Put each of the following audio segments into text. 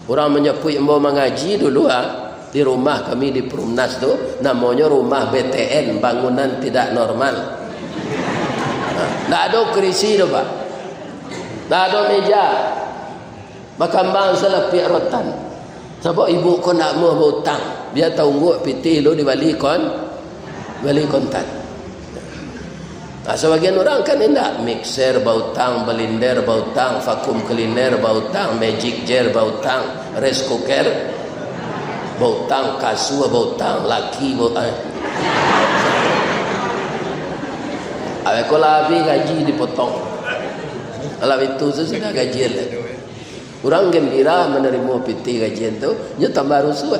Orang menyebut mau mengaji dulu di rumah kami di Perumnas tu namanya rumah BTN, bangunan tidak normal. Tak ada kerisi tu Pak. Tak ada meja. Makan bang selapik rotan. Sebab ibu kau nak mau hutang, dia tunggu piti lu di balik kontan. Sebagian orang kan tidak mixer bautang, blender bautang, vakum cleaner bautang, magic jar bautang, rice cooker bautang, kasur bautang, laki bautang. Kalau habis gaji dipotong. Kalau itu sudah gajian. Orang gembira menerima piti gajian itu, dia tambah rusuh.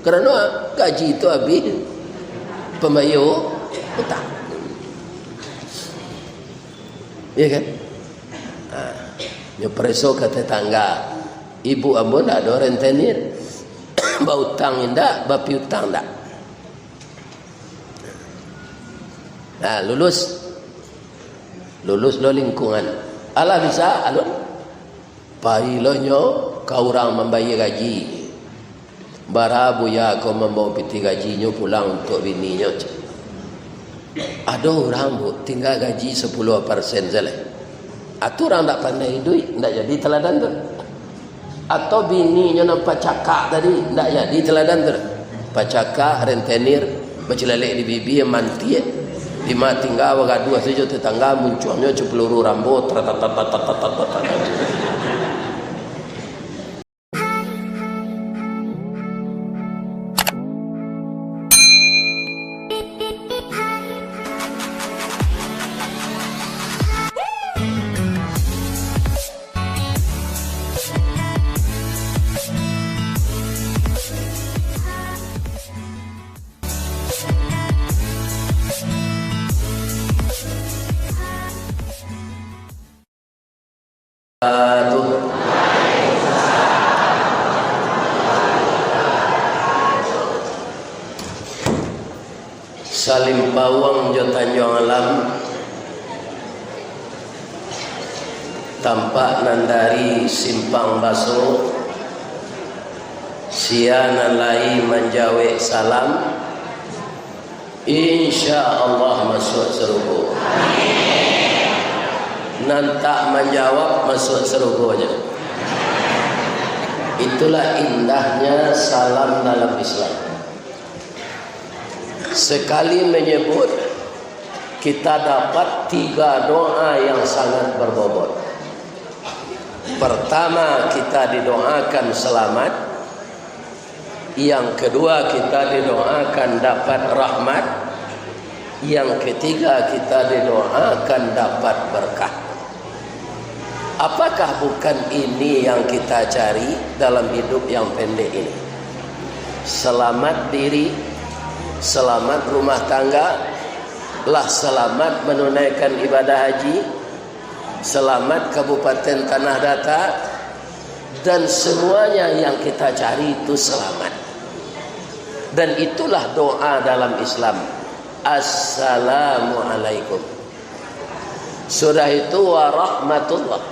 Kerana gaji itu habis pembayar hutang. Ya kan? Nyopreso ke tetangga, ibu ambo ndak ada rentenir, bautang indak, bapi utang ndak. Nah, lulus lo lingkungan. Allah bisa alun. Pailonyo kau orang membayar gaji. Barabu ya kau membawa piti gajinya pulang untuk bininya. Ada orang bu tinggal gaji 10% saja. Atau orang tak pandai duit, tak jadi teladan tu. Atau bininya nampak cakap tadi, tak jadi teladan tu. Pacakak, rentenir, bercelalek di bibi yang manti. Lima tinggal bergaduh saja tetangga munculnya peluru rambut. Salim pawang jo Tanjung Alam tampak nandari simpang baso sia nalai menjawe salam insya Allah masuk surga. Nantak menjawab masuk surganya. Itulah indahnya salam dalam Islam. Sekali menyebut kita dapat 3 doa yang sangat berbobot. Pertama, kita didoakan selamat. Yang kedua, kita didoakan dapat rahmat. Yang ketiga, kita didoakan dapat berkah. Apakah bukan ini yang kita cari dalam hidup yang pendek ini? Selamat diri, selamat rumah tangga, lah selamat menunaikan ibadah haji, selamat Kabupaten Tanah Datar, dan semuanya yang kita cari itu selamat. Dan itulah doa dalam Islam. Assalamualaikum. Sudah itu warahmatullah.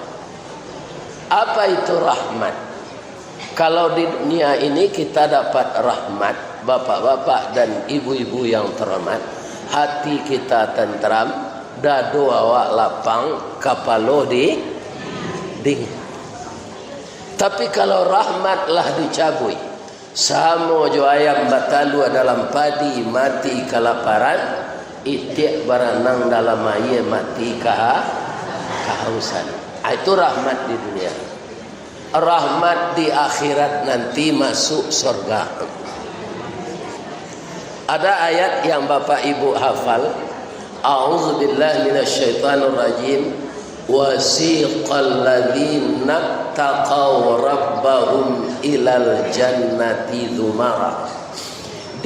Apa itu rahmat? Kalau di dunia ini kita dapat rahmat, bapak-bapak dan ibu-ibu yang terhormat, hati kita tentram, dadu awak lapang, kapalo di ding. Tapi kalau rahmatlah dicabui, samo jo ayam batalu dalam padi mati kelaparan, itik berenang dalam air mati kehausan. Itu rahmat di dunia. Rahmat di akhirat nanti masuk surga. Ada ayat yang Bapak Ibu hafal. A'udzubillahi minasyaitonir rajim. Wasiqal ladzina taqaw rabbahum ilal jannati dzumara.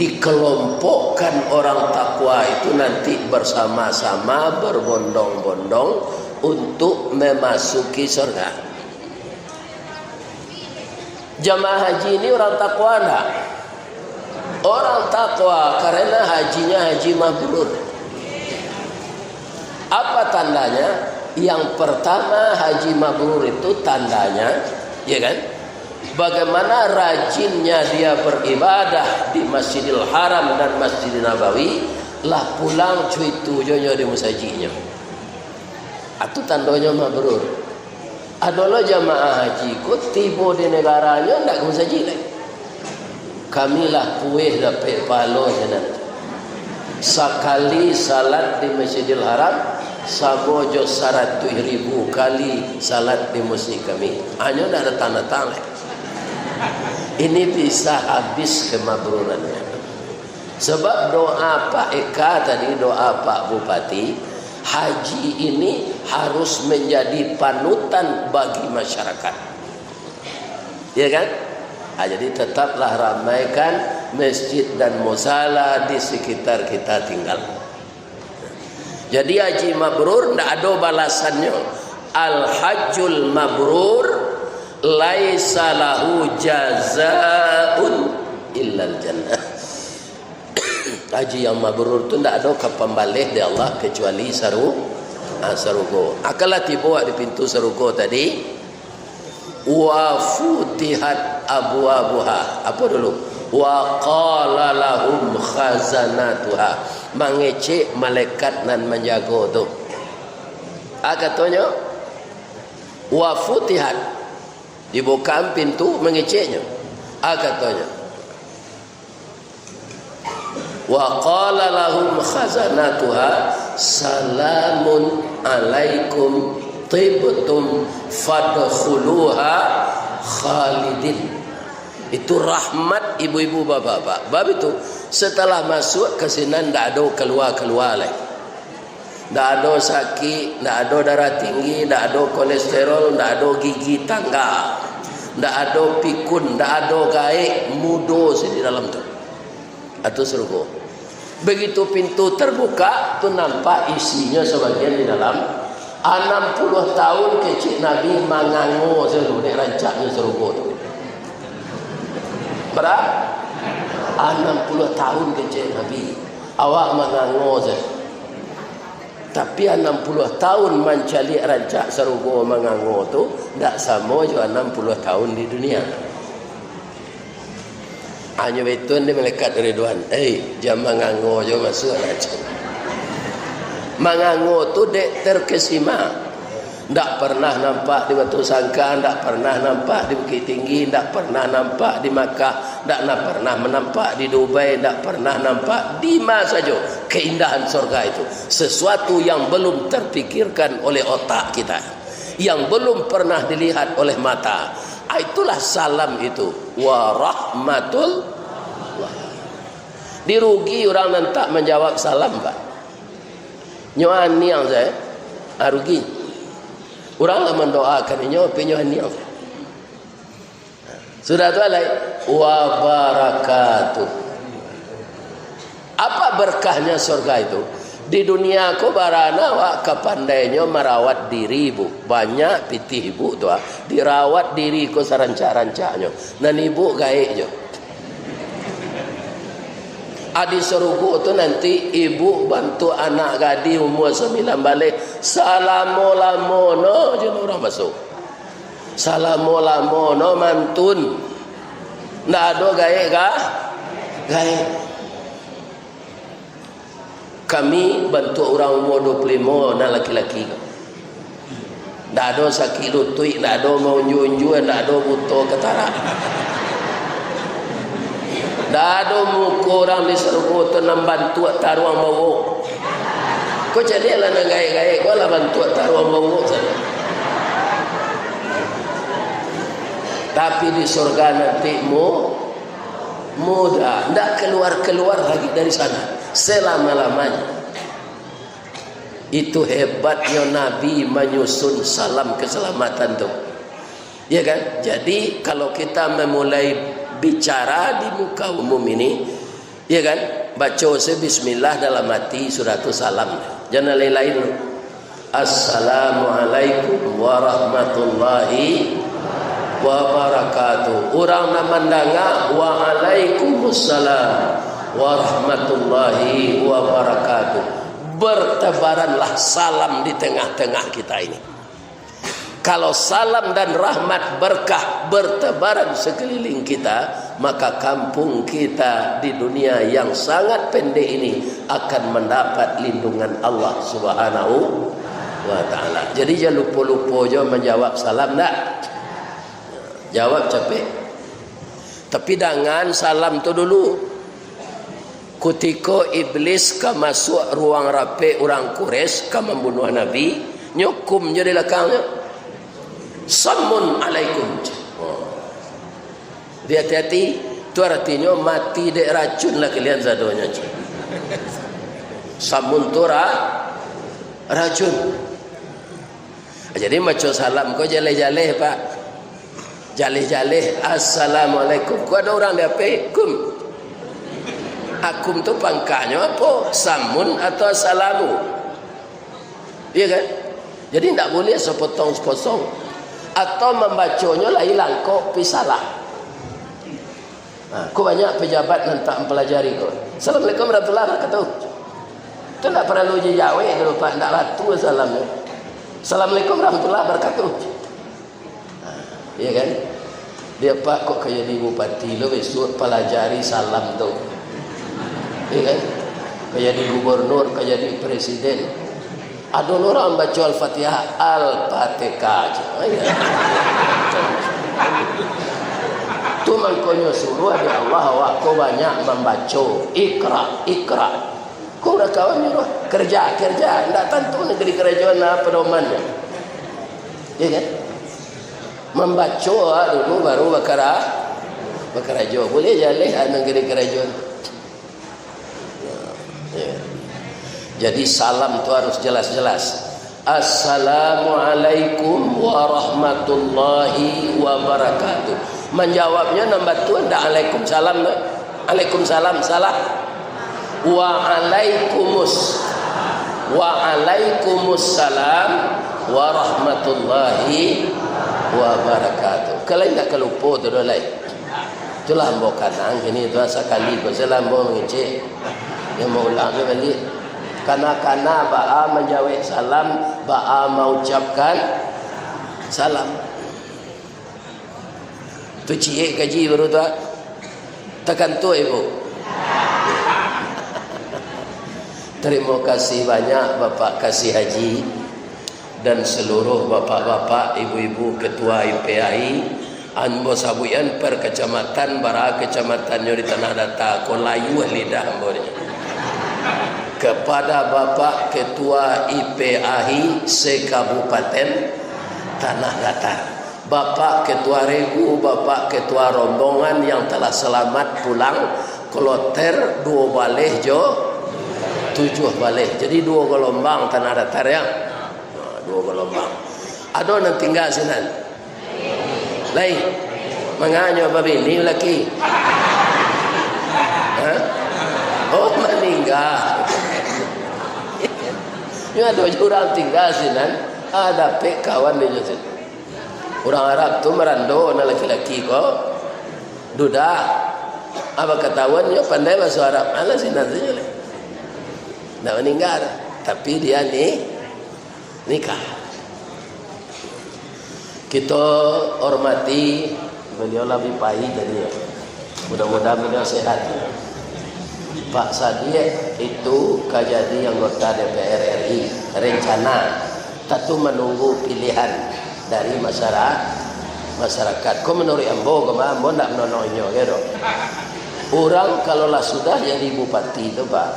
Dikelompokkan orang takwa itu nanti bersama-sama berbondong-bondong untuk memasuki surga. Jamaah haji ini orang takwa enggak? Orang takwa karena hajinya haji mabrur. Apa tandanya? Yang pertama, haji mabrur itu tandanya, ya kan? bagaimana rajinnya dia beribadah di Masjidil Haram dan Masjidil Nabawi, lah pulang cuy tujuannya di masjidnya. Itu tandanya mabrur. Adalah jamaah haji ku tiba di negaranya ndak ke masjid lagi. Kamilah puih dapat pahala jenat. Sekali salat di Masjidil Haram sabojo 100.000 kali salat di masjid kami. Hanya ndak ada tanda-tanda. Ini bisa habis kemabrurannya. Sebab doa Pak Eka tadi, doa Pak Bupati, haji ini harus menjadi panutan bagi masyarakat. Ya kan? Jadi tetaplah ramaikan masjid dan musala di sekitar kita tinggal. Jadi haji mabrur tidak ada balasannya. Al-hajjul mabrur laisa lahu jazaun illal jannah. Haji yang mabrur itu tidak ada kepembalih dari Allah kecuali sarugo. Akalah tiba di pintu sarugo tadi, wa futihat abwabuha. Apa dulu? Wa qala lahum khazanatuha. Mengecek malaikat nan menjaga tu. Katanya wa futihat, dibuka pintu mengeceknya. Katanya wa qala lahum khazanatuha salamun alaikum tibtum fadkhuluha khalidin. Itu rahmat ibu-ibu bapak-bapak. Bab itu setelah masuk ke sini tidak ada keluar-keluar lagi. Tidak ada sakit, tidak ada darah tinggi, tidak ada kolesterol, tidak ada gigi tangga, tidak ada pikun, tidak ada gaik, mudo di dalam tu. Atau surga. Begitu pintu terbuka, tu nampak isinya sebagian di dalam. 60 tahun kecil Nabi mangango seluruh rancaknya surga tu. Berapa? 60 tahun kecil Nabi. Awak mangango je. Tapi 60 tahun mencari rancak surga mangango tu tak sama juga 60 tahun di dunia. Hanya betul ni malaikat Ridwan. Jam mangango je masuk rancak. Mangango tu dek terkesima. Tak pernah nampak di Batu Sangkan, tak pernah nampak di Bukit Tinggi, tak pernah nampak di Makkah, tak pernah menampak di Dubai, tak pernah nampak di mana saja keindahan surga itu. Sesuatu yang belum terpikirkan oleh otak kita, yang belum pernah dilihat oleh mata. Itulah salam itu. Wa rahmatullah. Dirugi orang yang tak menjawab salam, Pak. Nyoan ni yang saya rugi. Orang lah mendoakan ini, penyohan ni. Sudah tu alai wa barakatuh. Apa berkahnya surga itu? Di dunia ko barana wa kepandainya merawat diri bu. Banyak pitih ibu tu dirawat diri ko sarancak-rancaknya. Dan ibu gaik je. Adi serugu tu nanti ibu bantu anak gadi umur 9 balik. Salamo-lamono je orang masuk. Salamo-lamono mantun. Ndak ada gaik kah? Gaik. Kami bantu orang umur 25 dan laki-laki. Ndak ada sakit lutut, ndak ada mau unju-unju, ndak ada butuh ketara. Tak ada muka orang di surga tu nak bantu taruang bawa. Kau jadi lah nak gaya-gaya, kau lah bantu taruang bawa saja. Tapi di surga nanti mudah, tak keluar-keluar lagi dari sana selama-lamanya. Itu hebatnya Nabi menyusun salam keselamatan tu. Ya kan? Jadi kalau kita memulai bicara di muka umum ini, ya kan, baca bismillah dalam hati sudah tu salam, jangan lain-lain. Assalamualaikum warahmatullahi wabarakatuh. Orang nak mendengar waalaikumsalam warahmatullahi wabarakatuh. Bertebaranlah salam di tengah-tengah kita ini. Kalau salam dan rahmat berkah bertebaran sekeliling kita, maka kampung kita di dunia yang sangat pendek ini akan mendapat lindungan Allah Subhanahu wa ta'ala. Jadi jangan lupa-lupa je menjawab salam tak? Jawab capek. Tapi jangan salam tu dulu. Ketika iblis ke masuk ruang rapi orang Quraisy ke membunuh Nabi, nyukum je di belakangnya. Samun alaikum. Dia hati-hati. Itu artinya mati dek racun lah kalian zadonya. Samun tu racun. Jadi macam salam kau jaleh-jaleh pak. Jaleh-jaleh. Assalamualaikum. Kau ada orang dia apa? Kum. Akum tu pangkanya apa? Samun atau assalamu? Iya kan? Jadi tidak boleh sepotong-sepotong. Atau membacanya lah hilang kok pisalah. Kau banyak pejabat yang tak mempelajari kau. Assalamualaikum warahmatullahi wabarakatuh. Itu tak perlu jawab kalau pak tak ratu salamnya. Assalamualaikum warahmatullahi wabarakatuh. Iya kan? Dia pak kok kayak di bupati lo besok pelajari salam tu. Iya kan? Kayak di gubernur, kayak di presiden. Ada orang baca Al-Fatihah, Al-Fatihah aja. Tu mangkonyo suruh ada Allah kau banyak membaca Iqra, Iqra. Kau dah kawan nyuruh kerja. Tidak tentu negeri kerajaan apa domannya. Ya kan? Membaca dulu baru berkerja. Boleh jaleh negeri kerajaan. Ya. Jadi salam itu harus jelas-jelas. Assalamualaikum warahmatullahi wabarakatuh. Menjawabnya nombor tu ada Waalaikumsalam. Waalaikumsalam salah. Waalaikumsalam warahmatullahi wabarakatuh. Kalau tidak kelupa tu dah lain. Itulah ambo kanang ini tu sekali ko selambo ngecek. Yang mau ulang balik. Kana-kana ba'a menjawab salam, ba'a mengucapkan salam. Tu cie gaji baru tu. Tekan tu ibu. Terima kasih banyak Bapak Kasih Haji dan seluruh bapak-bapak, ibu-ibu ketua IPAI, anbo sabuyan per kecamatan bara kecamatannya di Tanah Datar ko layu lidah ambo ni. Kepada Bapak Ketua IPAI se-Kabupaten Tanah Datar, Bapak Ketua Regu, Bapak Ketua Rombongan yang telah selamat pulang kloter 2 baleh jo 7 baleh. Jadi 2 gelombang Tanah Datar ya. 2 gelombang. Ada yang tinggal sinan. Lain. Menganyo babi ni laki. Oh meninggal. Ini ada orang tinggal sinan, ada pek kawan dia jadi. Orang Arab tu merando na laki-laki ko, duda. Apa ketahuannya pandai bahasa Arab, ala sinan saja le. Dah meninggal, tapi dia ni nikah. Kita hormati beliau lebih baik jadi. Mudah-mudahan beliau sehat. Pak Sadiq itu kajadi anggota DPR RI, rencana tentu menunggu pilihan dari masyarakat. Kau menurut ambo tidak menonongnya gitu. Orang kalau lah sudah jadi bupati itu pak,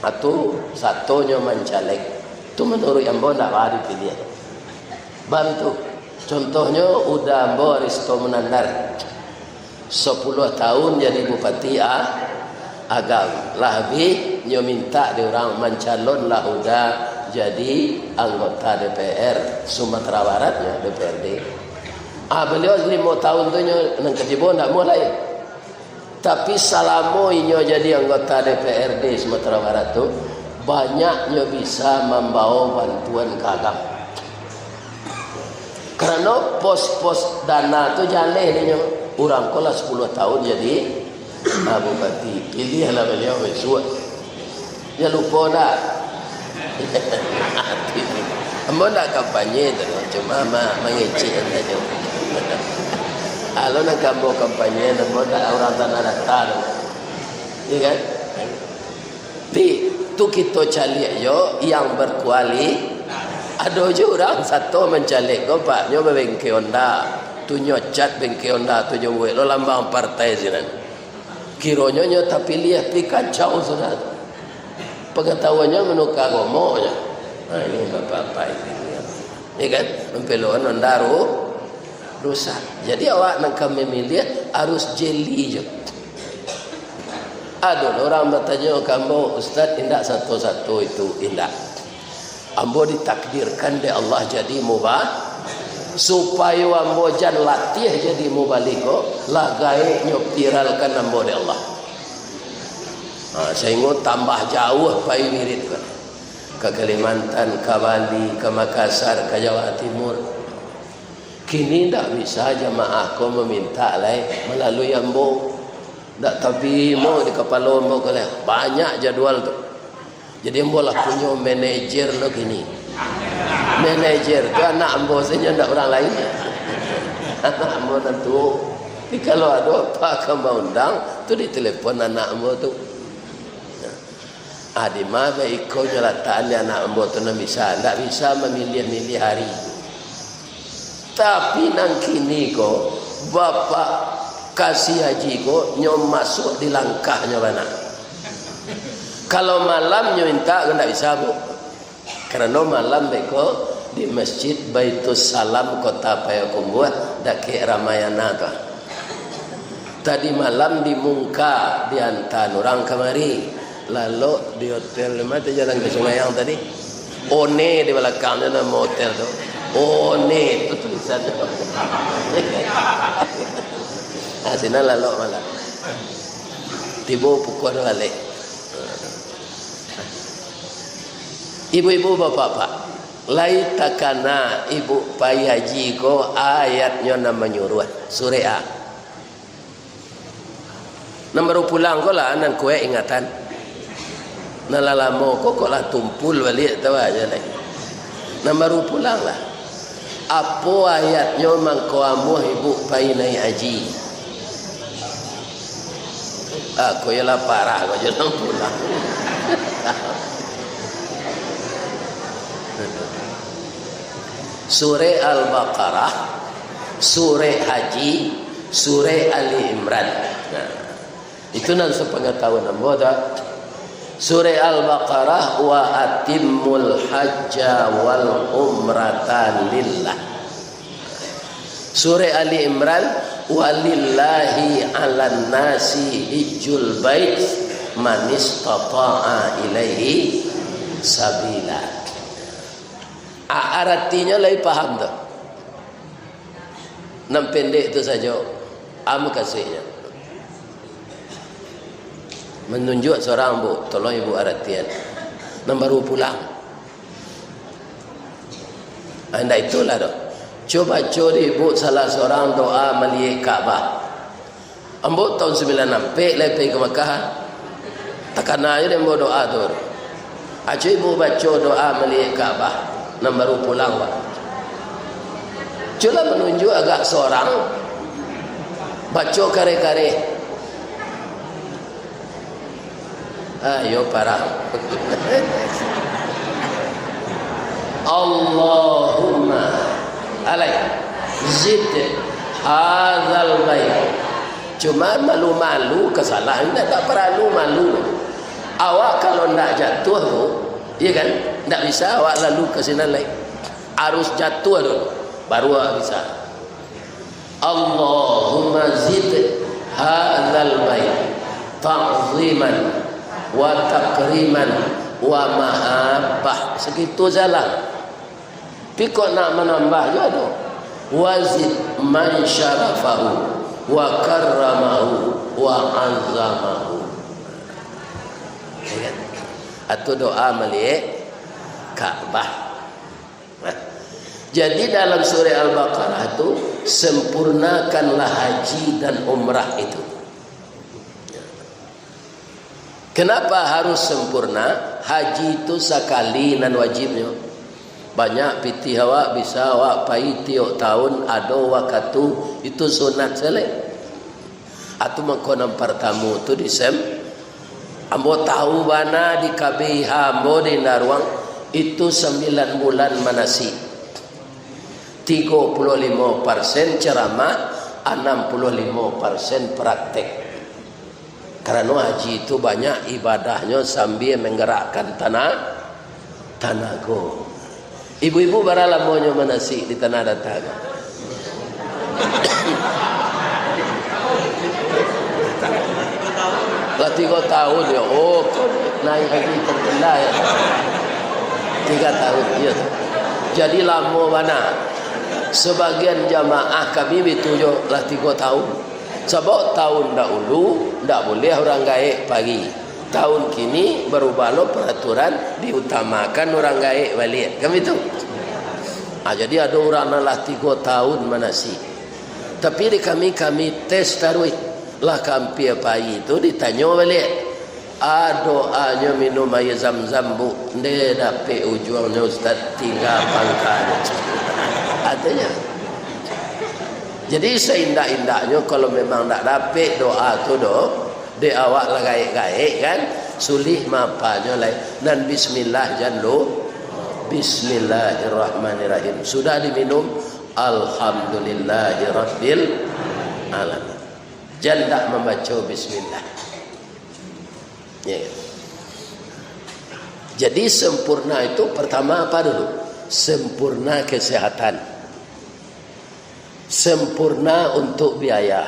atau satunya mencalek, itu menurut ambo tidak ada pilihan. Bantu, contohnya udah ambo Risto Menandar 10 tahun jadi bupati agam lahbi nyo minta di orang mencalon lah udah jadi anggota DPR Sumatera Barat ya DPRD. Beliau 5 tahun tu nyo nang kejibo ndak mulai. Tapi selama nyo jadi anggota DPRD Sumatera Barat tu banyak nyo bisa membawa bantuan ke agam. Karena pos-pos dana tu jaleh nyo orang kolah 10 tahun jadi bupati. Pilihlah beliau besok. Ya lupa dah. Ambo nak kampanye tu, cuma mengecek saja. Kalau nak ambo kampanye, ambo tak orang tanah datar, ya kan? Tu kita calik yo yang berkuali. Ada je orang satu mencalik kau pak nyo bengke Honda, tu nyocat bengke Honda tu jo buat lo lambang partai sinan. Kironyo nyo tapi lihat pi kacau sudah. Pengetahuannya menukar gomonya. Nah ini bapak-bapak ini. Ya kan? Mempeluan Honda rusak. Jadi awak nak kami milih harus jeli je. Ada orang bertanya kamu Ustaz indah satu-satu itu indah. Ambo ditakdirkan oleh Allah jadi mubah supaya ambo jan latih jadi mubaligho lagai nyopiralkan ambo oleh Allah. Sehingga tambah jauh pai wirid kan. Ke Kalimantan, ke Bali, ke Makassar, ke Jawa Timur. Kini tak bisa jemaah ko meminta lai melalui ambo. Tak tapi mau di kepala ambo kali banyak jadual tu. Jadi ambo lah punya manajer lo kini. Manajer tu anak ambo saja tak orang lain. Anak ambo tentu. Kalau ada apa kau undang tu ditelepon anak ambo tu. Di mana ikut nyalataan anak ambo tu nak bisa, tak bisa memilih-milih hari. Tapi nang kini ko bapak kasih haji ko nyom masuk di langkahnya mana. Kalau malam nyo minta kan tak bisa bu. Kerana malam beko di masjid Baitus Salam kota Payakumbuh dak ke Ramayana tu. Tadi malam di Mungka di Antan orang kemari. Lalu di hotel mana jalan ke Sungai yang tadi? One di belakangnya nama hotel tu. One itu tulisannya. Sini lalu malam. Tiba pukul balik. Ibu-ibu bapak-bapak, lai takana ibu pai haji ko ayatnya nama nyuruh surah A. Nombor pulang ko lah anan kue ingatan. Nalalamo kok lah tumpul balik tahu aja nih. Nama pulang lah. Apa ayatnya mangko amu ibu pai naik haji. Aku ialah parah kau jangan pulang. Surah Al-Baqarah, Surah Haji, Surah Ali Imran. Nah, itu nanti sepengetahuan ambo dah. Surah Al-Baqarah wa atimmul hajja wal umrata lillah. Surah Ali Imran walillahi 'alan nasi hijjul bait man istata'a ilaihi sabila. Artinya lagi paham tak? Nam pendek itu saja. Am kasihnya. Menunjuk seorang bu, tolong ibu artian. Nam baru pulang. Anda itulah doh. Coba curi ibu salah seorang doa melihat Kaabah. Ambo tahun 96 lepai ke Makkah. Takkan aja dia doa tu. Acu ibu baca doa melihat Kaabah. Nam baru pulang pak. Cula menunjuk agak seorang baca kare-kare. Ayo parah. Allahumma alai zid hadzal bait. Cuma malu-malu kesalahan tak perlu malu. Awak kalau nak jatuh tu, iya kan? Tak bisa awak lalu ke sini lagi. Harus jatuh dulu baru awak bisa. Allahumma zid hadzal bait ta'ziman wa takriman wa mahabbah. Segitu jalan. Tapi kok nak menambah juga tu. Wazid man syarafahu wa karramahu wa azamahu. Atau doa melihat Ka'bah. Jadi dalam surah Al-Baqarah itu sempurnakanlah haji dan umrah itu. Kenapa harus sempurna? Haji itu sekali dan wajibnya. banyak piti awak bisa awak pai tiok tahun ado wakatu itu sunat selek. Atu mengkonam pertamu tu disem ambo tahu bana di KBH ambo di Naruang itu 9 bulan manasi 35% ceramah 65% praktek. Karena haji itu banyak ibadahnya sambil menggerakkan tanago. Ibu-ibu baralah maunya manasi di tanah datang. Lah 3 tahun ya. Oh, naik haji terkena ya. 3 tahun ya. Jadi lama mana? Sebagian jamaah kami ditujuh lah 3 tahun. Sebab tahun dahulu tidak boleh orang gaek pagi. Tahun kini berubah lo peraturan diutamakan orang gaek balik. Kami itu. Jadi ada orang lah 3 tahun manasi. Tapi di kami tes taruh lah kampi pagi itu ditanya balik. Doanya minum air zam-zam bu. Dia dapat ujungnya Ustaz 3 pangkat. Artinya. Jadi seindah-indahnya kalau memang tak dapat doa tu di awak lah gaik-gaik kan sulih mapanya lain dan bismillah janlo bismillahirrahmanirrahim sudah diminum alhamdulillahirabbil alamin jangan membaca bismillah ya. Jadi sempurna itu pertama apa dulu? Sempurna kesehatan, sempurna untuk biaya,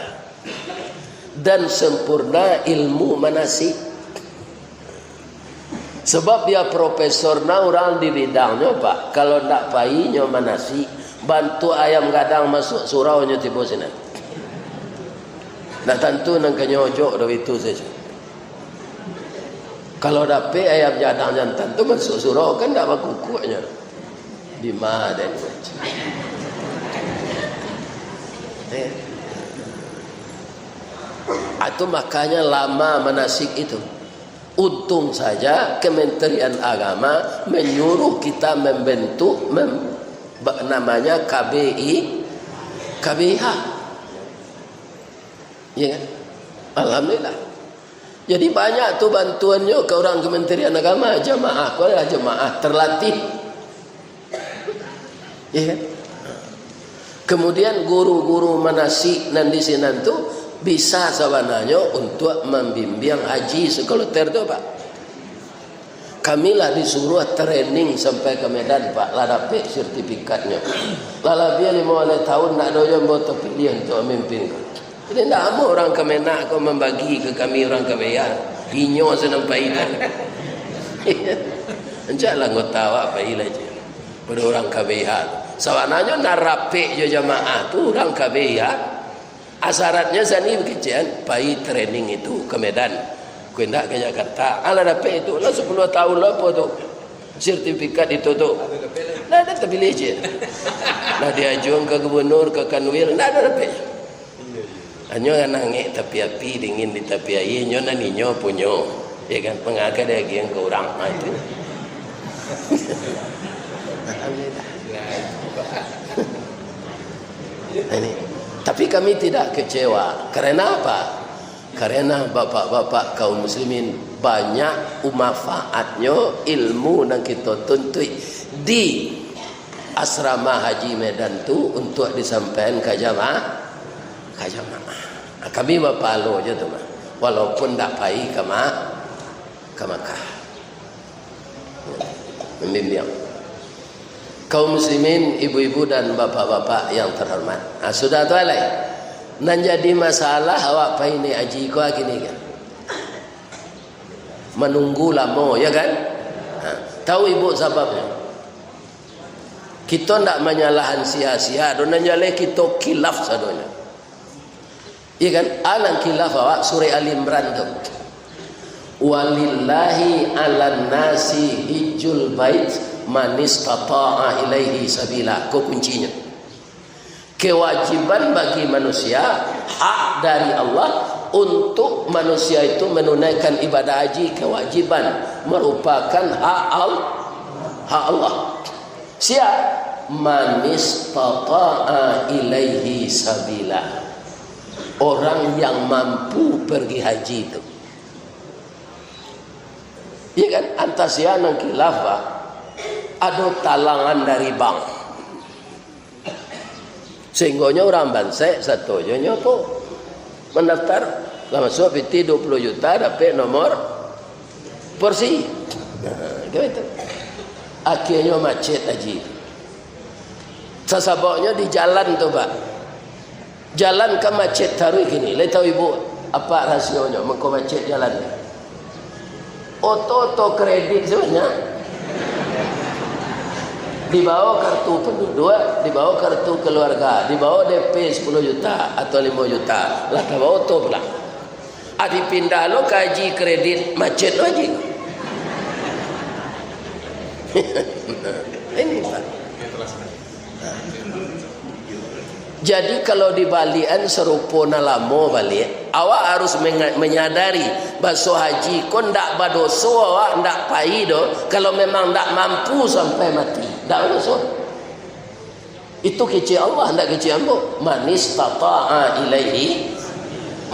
dan sempurna ilmu manasik. Sebab dia profesor na orang di bidangnya pak. Kalau nak painya manasik, bantu ayam gadang masuk suraunya tiba sini. Nak tentu nang kenyojok do itu saja. Kalau dapat ayam gadang jantan tu masuk surau kan tak bakukuknya. Di mana dan itu makanya lama manasik itu. Untung saja Kementerian Agama menyuruh kita membentuk namanya KBH. Ya kan? Alhamdulillah. Jadi banyak tu bantuannya ke orang Kementerian Agama, jemaah, kalau jemaah terlatih. Ya kan? Kemudian guru-guru manasik dan di sini tu bisa sebenarnya untuk membimbing haji sekaloter tu pak. Kamilah disuruh training sampai ke Medan pak, lah dapat sertifikatnya. Lah dia 5 tahun nak doyan boto pilih untuk memimpin. Jadi tidak mau orang Kemenak kau membagi ke kami orang Kebayan. Inyo senang pailan. Enjaklah kau tahu apa ilah je. Pada orang Kebayan. Sebenarnya nak rapik je jamaah tu orang Kebayan. Asaratnya sani begitu pai training itu ke Medan. Kau nak ke Jakarta. Ala dapat itu lah 10 tahun lah apa tu. Sertifikat itu tu. Nah ada terpilih je. Nah diajukan ke gubernur ke kanwil. Nah ada dapat. Hanya nangik tapi api dingin di tapi air. Nyo naninyo punyo. Ya kan pengakai dia yang ke orang itu. Ini. Tapi kami tidak kecewa. Karena apa? Karena bapak-bapak kaum muslimin banyak manfaatnya ilmu yang kita tuntut di asrama haji Medan tu untuk disampaikan ke jamaah. Kami bapalo je tu mah. Walaupun tak pai ke Makkah. Membimbing. Kaum muslimin, ibu-ibu dan bapak-bapak yang terhormat. Sudah tu alai. Nan jadi masalah awak pai ni haji ko gini kan. Menunggu lama ya kan? Tahu ibu sebabnya? Kita tak menyalahkan sia-sia, dan nyaleh kita khilaf sadonya. Iya kan? Alang khilaf awak surah Al-Imran tu. Walillahi 'alan nasi hijjul bait man istata'a ilaihi sabila. Kau kuncinya. Kewajiban bagi manusia, hak dari Allah untuk manusia itu menunaikan ibadah haji, kewajiban merupakan hak Allah. Siapa? Manis tata'a ilaihi sabila. Orang yang mampu pergi haji itu. Iya kan? Antasia nang khilafah ada talangan dari bank. Sehingga orang banse satu nya tu mendaftar lah masuk PT 20 juta dapat nomor porsi. Nah, gitu. Akhirnya macet haji. Sesaboknya di jalan tu Pak. Jalan ke macet taruh gini. Lihat tahu ibu apa rasionya mengko macet jalan. Oto kredit sebenarnya. Dibawa kartu penduduk, dibawa kartu keluarga, dibawa DP 10 juta atau 5 juta. Lah bawa oto pula. Dipindah lo kaji kredit macet lo aja. Ini Pak. Jadi kalau di balian serupa nalamo balik, awak harus menyadari baso haji kon ndak badoso awak ndak paido kalau memang ndak mampu sampai mati. Ndak badoso. Itu kecil Allah ndak kecil ambo. Manis tata'a ilaihi.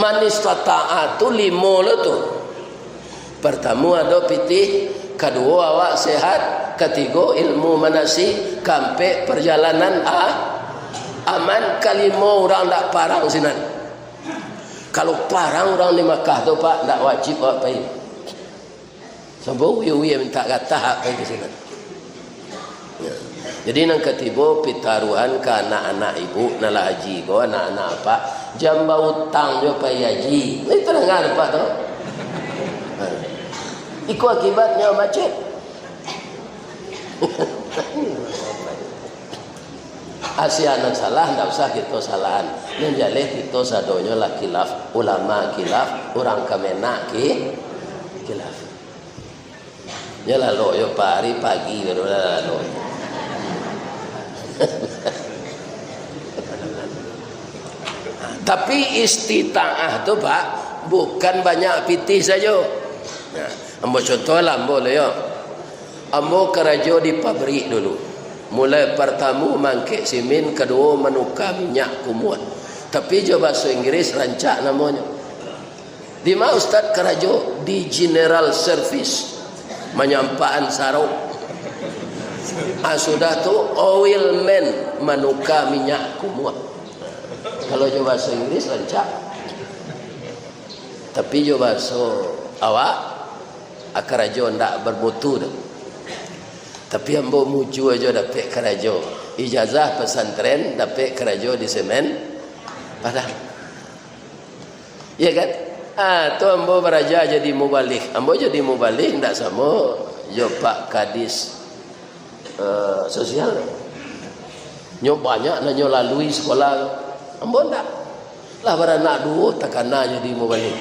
Manis tata'a tu limo lo tu. Pertama ada pitih, kedua awak sehat, ketiga ilmu manasik, kampe perjalanan aman, kalimo orang tak parang sinan. Kalau parang orang di Makkah tu Pak tak wajib awak pergi. Sebab uya minta kata hak pergi ke sinan. Ya. Jadi nang ketiba pitaruhan ke anak-anak ibu nala haji go anak-anak Pak jamba utang jo pergi haji. Ini terdengar Pak tu. Iku akibatnya macet. Asianan salah, tidak usah kita salahan. Menjalih kita sadonya lah khilaf, ulama khilaf, orang kemenak khilaf. Ya lalu yo pagi pagi baru lalu. Tapi istita'ah tu Pak bukan banyak pitih saja. Nah, ambo contoh lah ambo le yo. Ambo kerja di pabrik dulu. Mulai pertama mangkik simin, kedua menukar minyak kumut. Tapi jo bahasa Inggris rancak namanya. Di mana Ustaz kerja di General Service menyampaan sarung. Sudah tu oilman menukar minyak kumut. Kalau jo bahasa Inggris rancak. Tapi jo bahasa awak kerja ndak bermutu dah. Tapi ambo muju aja dapat kerja. Ijazah pesantren dapat kerja di semen Padang. Ya kan? Tu ambo beraja jadi mubalik. Ambo jadi mubalik ndak sama jo Pak Kadis sosial. Nyo banyak nanyo lalui sekolah. Ambo ndak. Lah beranak dua takana jadi mubalik.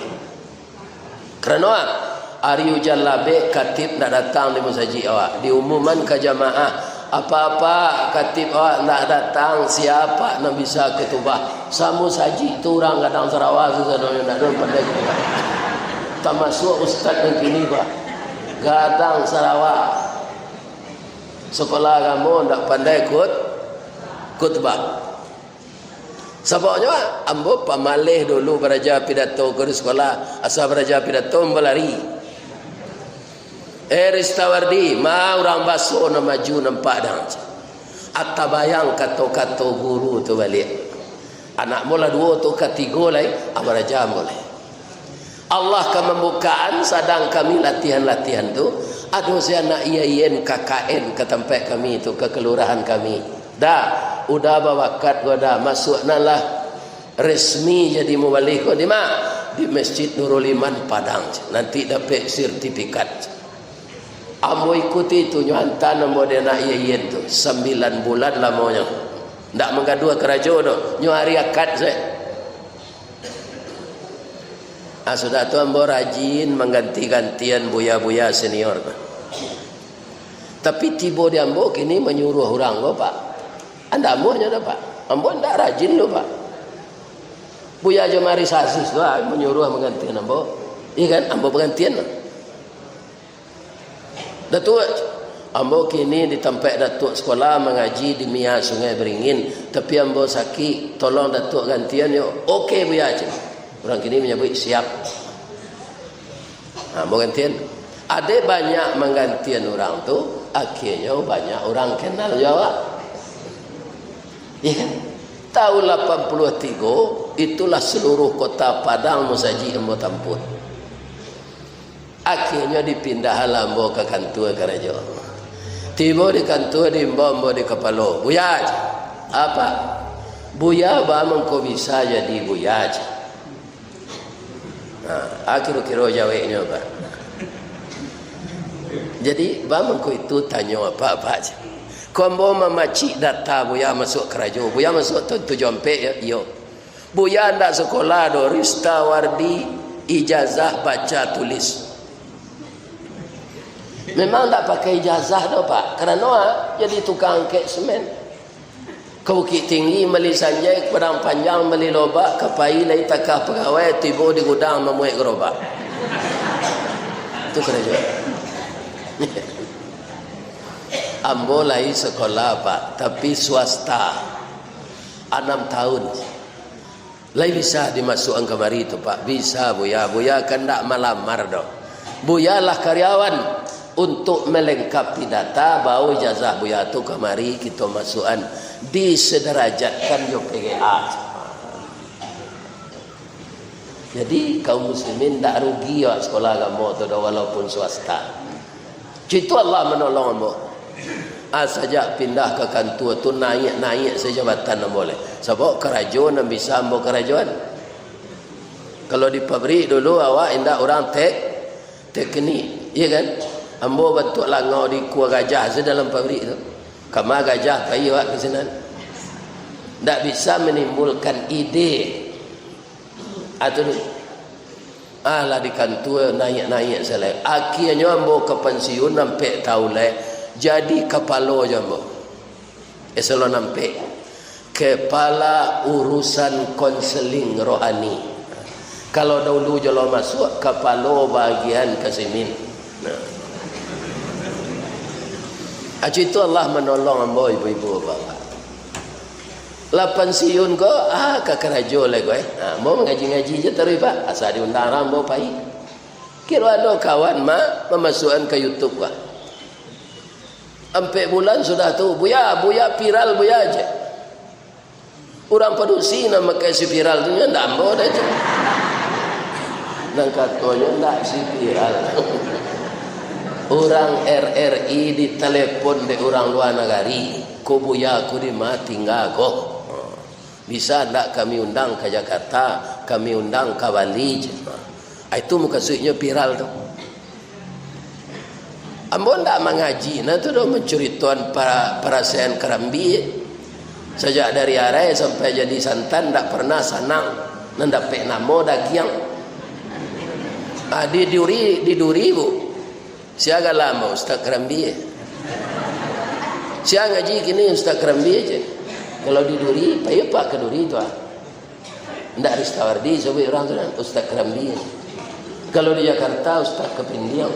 Kerana Aryu Jalabe katib nak datang di masjid awak. Diumuman ke jamaah. Apa-apa katib awak nak datang. Siapa nak bisa ketubah. Samu saji tu orang kadang Sarawak. Sesadanya nak ada pandai ketubah. Tak masuk ustaz yang kini Pak. Kadang Sarawak. Sekolah kamu nak pandai khutbah. Sebabnya ambo pamalih dulu beraja pidato ke sekolah. Asal beraja pidato melari. Ristawardi ma orang baso na maju nampak dah. Atta bayang kato-kato guru tu balik. Anak mula dua tu ketiga lai abaraja boleh. Allah ke membukaan sedang kami latihan-latihan tu ada saya nak iain KKN ke tempat kami tu ke kelurahan kami. Dah udah bawa kad gua dah masuk nalah resmi jadi mubalik di mana? Di Masjid Nurul Iman Padang. Nanti dapat sertifikat. Ambo ikuti itu nyuantan ambo dia nak iain tu 9 bulan lamanya. Ndak menggadua kerajo tu. Nyuari akad saya. Sudah tu ambo rajin mengganti-gantian buya-buya senior. Tapi tiba di ambo kini menyuruh orang lo Pak. Anda ambo nya Pak. Ambo ndak rajin lo Pak. Buya jemari sasis tu menyuruh menggantian ambo. Iya kan ambo penggantian. Datuk Ambo kini di tempat datuk sekolah mengaji di Mia Sungai Beringin, tapi ambo sakit, tolong datuk gantian yo. Okey buya je. Orang kini menyebut siap. Ambo gantian. Ada banyak menggantian orang tu, akhirnya banyak orang kenal jawab. Ya kan? Tahun 83 itulah seluruh kota Padang Musaji ambo tampun. Akhirnya dipindah lambo ke kantor Karajo. Tiba di kantor di mbak di kepala. Buya aja. Apa? Buya bamang kau bisa jadi buya aja. Nah, kira-kira jawabnya apa? Jadi bamang kau itu tanya apa-apa aja. Kau mau memacik data buya masuk kerajo. Buya masuk tu jompe ya. Yo. Buya ndak sekolah do Rista Wardi ijazah baca tulis. Memang tak pakai ijazah dah pak. Kerana jadi tukang kek semen. Ke Bukit Tinggi beli sanjai, Padang Panjang beli lobak, ke Pai lai takah pegawai, tiba di gudang memuai gerobak. Itu kerja. Ambo lai sekolah pak, tapi swasta. 6 tahun. Lai bisa dimasukkan kemari itu pak. Bisa buya. Buya kan tak malamar dah. Buya lah karyawan. Untuk melengkapi data bawa ijazah buya tu kemari kita masukkan disederajatkan yo PGA. Jadi kaum muslimin tak rugi ya sekolah agama tu walaupun swasta. Itu Allah menolong ambo. Saja pindah ke kantor tu naik sejabatan boleh. Sebab kerajaan yang bisa ambo kerajaan. Kalau di pabrik dulu awak indah orang teknik, iya kan? Ambo bentuk langau di kuah gajah dalam pabrik tu. Kama gajah kayu ke sana. Tak bisa menimbulkan ide. Atau lah di kantor naik selai. Akhirnya ambo ke pensiun sampai tahun lai. Jadi kepala je ambo. Eselon sampai. Kepala urusan konseling rohani. Kalau dahulu jalo masuk kepala bagian kasimin. Nah. Itu Allah menolong ambo ibu-ibu bapak. Lah pensiun ko ke kerajo le gue. Mau ngaji-ngaji je terus pak. Asal diundang ambo pai. Kira ada kawan memasukkan ke YouTube kah. Sampai bulan sudah tu buya viral buya aja. Orang produksi nama ke si viral tu nya ndak ambo dah je. Nang katanya ndak si viral. Orang RRI ditelepon di orang luar negeri, ko buya aku di mati ngago. Bisa tak kami undang ke Jakarta, kami undang ke Bali. Itu maksudnya viral tu. Ambo tak mengaji, nah tu dah menceritakan para sen Kerambi. Sejak dari arai sampai jadi santan tak pernah sanang, nandak pe namo dagiang. Di duri bu. Siaga lama Ustaz Kerambi. Siang ngaji kini Ustaz Kerambi aja. Kalau di Duri, payah pak ke Duri tu Ndak Rista Wardi, sebab orang tu Ustaz Kerambi. Kalau di Jakarta Ustaz Kepindiang.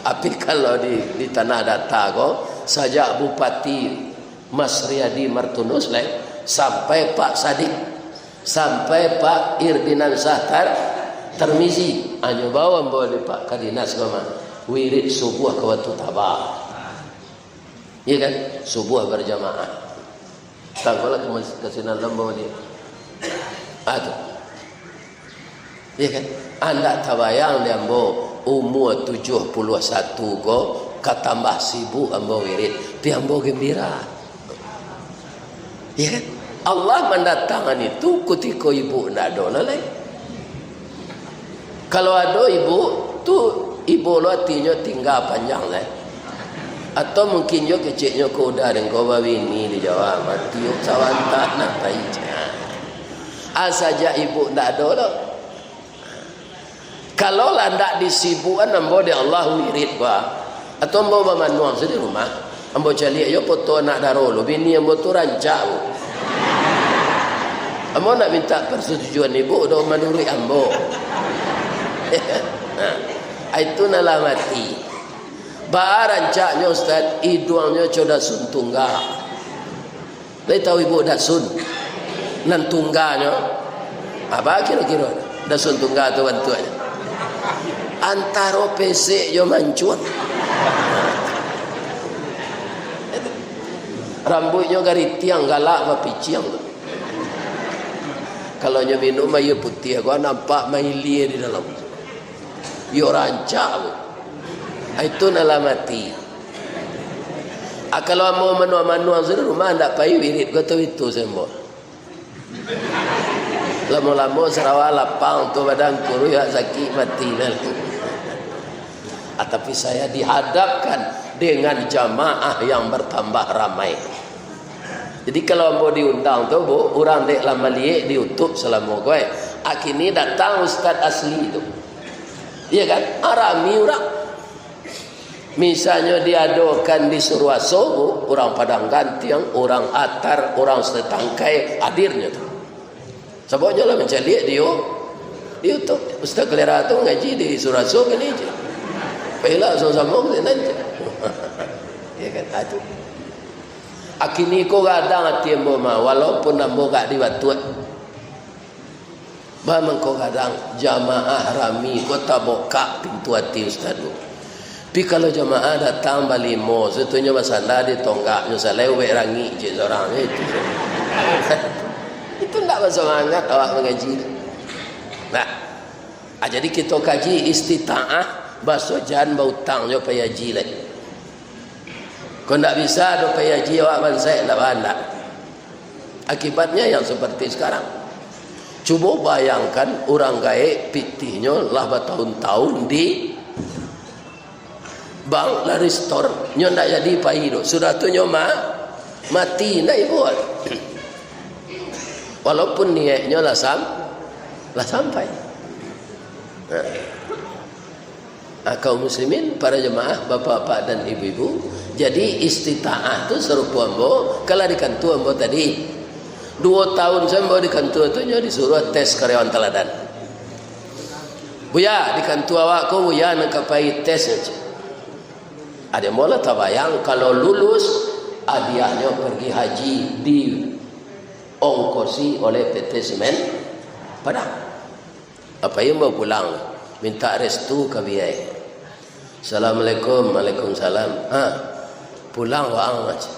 Tapi kalau di tanah data ko, sajak Bupati Mas Riyadi Martunus sampai Pak Sadik, sampai Pak Irdinan Sahtar Termizi hanya bawa boleh Pak Kadinas kama wirid subuh ke waktu tabah. Iya kan? Subuh berjamaah. Tanggolah ke sinan lembawa dia. Aduh. Iya kan? Anda tabayang dia ambo umur 71 ko katambah sibuk ambo wirid, pi ambo gembira. Iya kan? Allah mendatangkan itu ketika ibu ndak ada lalai. Kalau ada ibu tu ibu lo artinya tinggal panjang lah. Atau mungkin jo kecilnya kau dah dan kau bawa ini di Jawa mati sawanta nak pai. Saja ibu ndak ada lo. Kalau lah ndak disibukkan ambo de Allah wirid ba. Atau ambo manuang di rumah. Ambo cari yo foto anak daro lo bini ambo tu rancak. Ambo nak minta persetujuan ibu do menurut ambo. Itu nalah mati. Barancaknya Ustaz, iduangnya coda sun tunggal. Lai tahu ibu dasun nan tungganya apa kira-kira dasun tunggal tu bantuannya antara pesek yo mancuat rambutnya gari tiang galak apa piciang tu. Kalau nyo minum air putih gua nampak maili di dalam yo rancak itu nalah mati. Kalau mau manu-manu azur rumah ndak pai wirid gua tu itu sembo. Lama-lama Sarawak lapang tu badan kuru ya sakit mati dah. Tapi saya dihadapkan dengan jamaah yang bertambah ramai. Jadi kalau mau diundang tu bu, orang dek lama liek di YouTube selama gue. Akhirnya datang ustaz asli tu. Iya kan? Arami orang. Misalnya diadakan di Surwaso, orang Padang Gantiang, orang Atar, orang Setangkai hadirnya tu. Sebabnya lah macam lihat dia di YouTube. Ustaz Kelera tu ngaji di Surwaso kan aja. Pela sama-sama kita nanti. Ya kan? Itu. Akini ko kadang hati ambo mah walaupun ambo gak diwatuat. Bamang ko kadang jamaah rami kota boka pintu hati ustaz tu. Tapi kalau jamaah datang balimo, setunya masanda di tonggaknya salewe rangi je seorang itu. Itu enggak bersemangat awak mengaji. Nah, jadi kita kaji istitaah baso jan bautangnya payaji lagi. Kau tak bisa do payaji awak mansai tak bandak. Akibatnya yang seperti sekarang. Cuba bayangkan orang gaib pitihnya lah bertahun-tahun di bang la restore nyo ndak jadi paido sudah tu nyo mati ndak buat walaupun niatnya lah sampai kaum muslimin para jemaah bapak-bapak dan ibu-ibu jadi istitaah tu serupa ambo kalau di kantu ambo tadi 2 tahun sambo di kantu tu nyo disuruh tes karyawan teladan buya di kantu awak ko buya nak kapai tes aja. Ada mula tabayang kalau lulus hadiahnya pergi haji diongkosi oleh PT Semen Padang. Apa yang mau pulang minta restu ke biaya. Assalamualaikum, waalaikumsalam. Pulang waang aja.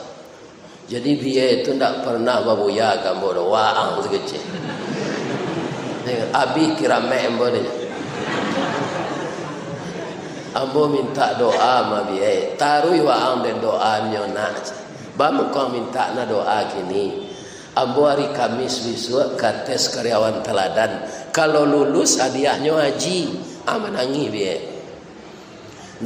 Jadi biaya itu tidak pernah babuya gambar waang sekecil. Abi kira member dia. Ambo minta doa ma biaya taruh waang dan doa nyona bamu kau minta na doa gini ambo hari Kamis besok kates karyawan teladan kalau lulus hadiahnya haji amanangi biaya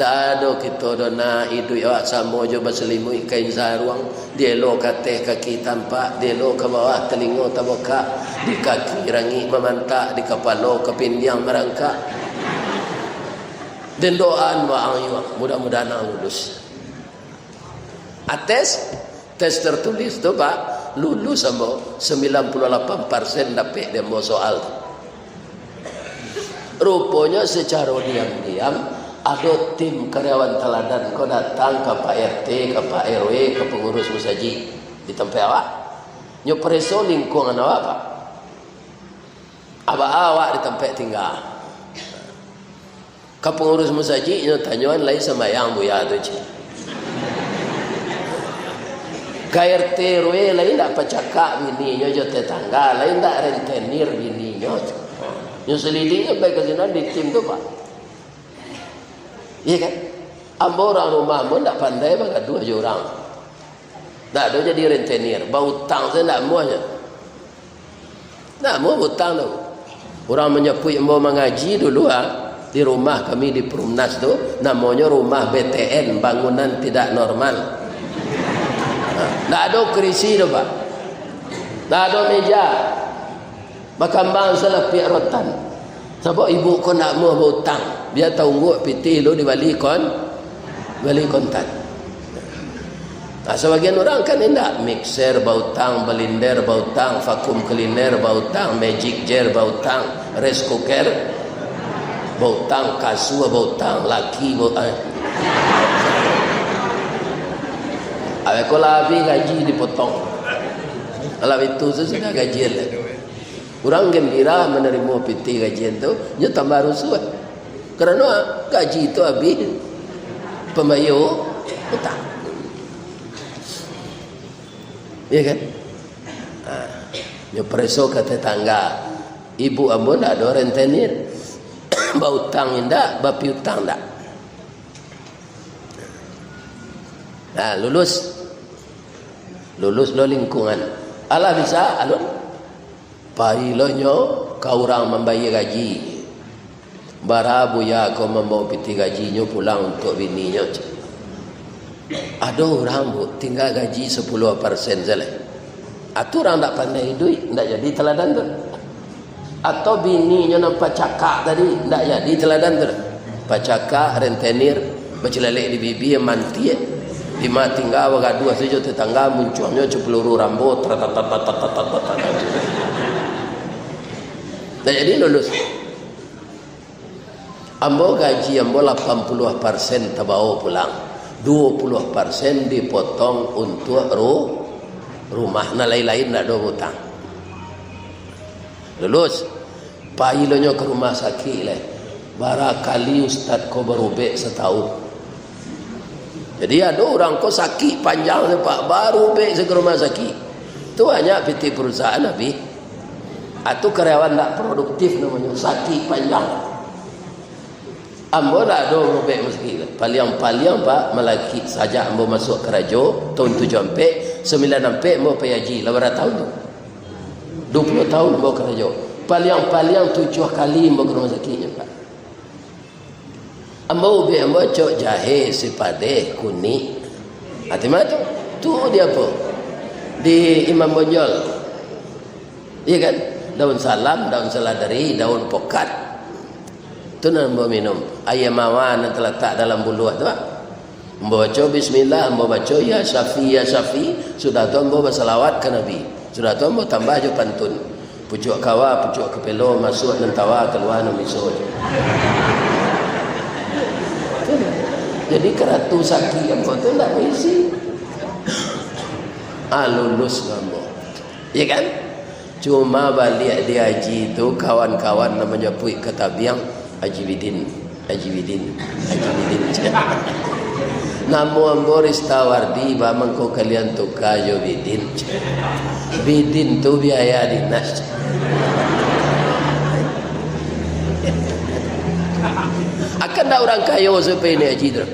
ndak ada kita dona itu ya samo jo berselimut kain sarung dielo kateh kaki tampak dielo ke bawah telinga taboka di kaki rangi memantak di kepala kepindiang merangkak dan doaan waang mudah-mudahan lulus. Tes tertulis tu pak lulus sama 98% dapat demo soal. Rupanya secara diam-diam ada tim karyawan teladan kau datang ke Pak RT, ke Pak RW, ke pengurus musaji di tempat awak. Nyo preso lingkungan awak pak. Awak di tempat tinggal. Ke pengurus musaji nyo tanyuan lain sembayang buya tu je. KRT RW lain tak pacakak bini nyo jo tetangga, lain tak rentenir bini nyo. Nyo selidiknya baik ke sini di tim tu pak. Iya kan? Ambo orang rumah pun tak pandai bang dua orang. Tak ada jadi rentenir, bau utang saya tak muahnya. Tak mau utang tu. Orang menyebut ambo mengaji dulu di rumah kami di Perumnas tu namanya rumah BTN bangunan tidak normal. Tak ada kerisi tu pak, tak ada meja, makambang salah pihak rotan. Sebab ibu kau nak mau berhutang, dia tunggu piti lu di balik kontan. Nah, sebagian orang kan tidak mixer bautang, belinder bautang, vakum cleaner bautang, magic jar bautang, rice cooker. bautang kasua, bautang laki, bautang. Kalau habis gaji dipotong. Kalau itu sudah gajian lah. Orang gembira menerima piti gajian tu, dia tambah rusuh. Kerana gaji itu habis, pembayar hutang. Ya kan? Dia preso ke tetangga, ibu ambo tak ada rentenir, bautang indah, bapi hutang tak. Nah, lulus lo lingkungan. Allah bisa alun. Pailonyo kau orang membayar gaji. Barabu ya kau membawa piti gajinya pulang untuk bininya. Ada orang bu tinggal gaji 10% saja. Atau orang tak pandai duit, tak jadi teladan tu. Atau bininya nampak cakap tadi, tak jadi teladan tu. Pacakak rentenir, bercelalek di bibi yang manti. Lima tinggal dua saja tetangga munculnya peluru rambut tak jadi lulus. Ambo gaji ambo 80% terbawa pulang, 20% dipotong untuk rumah. Nah lain-lain tak ada hutang. Lulus pailonya ke rumah sakit lah. Barakali ustaz kau berubah setahun. Jadi ada orang kau sakit panjang pak baru baik ke rumah sakit. Itu hanya PT perusahaan habis. Atau karyawan tak produktif namanya sakit panjang. Ambo tak ada baik meski. Paliang-paliang pak melaki saja ambo masuk kerja tahun 7 sampai 9 sampai ambo payaji 8 tahun tu. 20 tahun ambo kerja. Paliang-paliang 7 kali ambo ke rumah sakitnya pak. Ambo cok jahe sipade kuning. Hati mana tu dia apa? Di Imam Bonjol. Iya kan? Daun salam, daun seladari, daun pokat. Tu nak ambo minum. Ayam mawan yang terletak dalam buluh tu. Ambo baca bismillah, ambo baca ya Syafi ya Syafi. Sudah tu ambo berselawat ke Nabi. Sudah tu ambo tambah je pantun. Pucuk kawa, pucuk kepelo, masuk dan tawa, keluar no misol. Jadi keratu sakit ambo tu tak berisi. Lulus ambo. Ya kan? Cuma balik di haji tu kawan-kawan namanya puik ketabiang Haji Bidin. Namo ambo Ristawardi bamang ko kalian tu kayo Bidin. Bidin tu biaya dinas. Akan tak orang kaya supaya ini haji tu.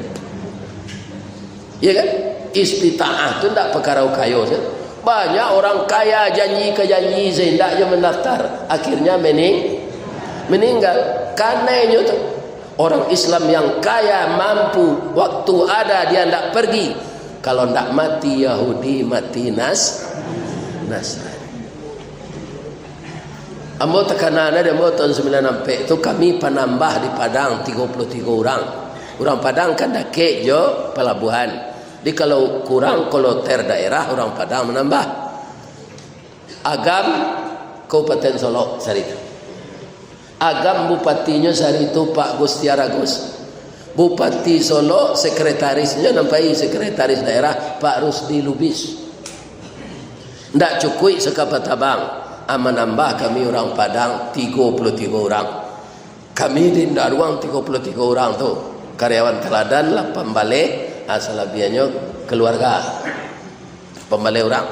Ya kan? Istita'ah tu tak perkara kaya tu. Banyak orang kaya janji ke janji sehingga dia mendaftar. Akhirnya meninggal. Karenanya tu orang Islam yang kaya mampu waktu ada dia tidak pergi. Kalau tidak mati Yahudi mati Nasrani. Ambo tekanan ada ambo tahun 9 sampai itu kami penambah di Padang 33 orang. Orang Padang kan dakek jo pelabuhan. Jadi kalau kurang koloter daerah orang Padang menambah. Agam Kabupaten Solo sari itu. Agam bupatinya sari itu Pak Gustiaragus. Bupati Solo sekretarisnya nampai sekretaris daerah Pak Rusdi Lubis. Ndak cukup sekapatabang. Menambah kami orang Padang 33 orang. Kami di Darwang 33 orang tu. Karyawan teladan lah pembalik asalabiannya keluarga. Pembalik orang.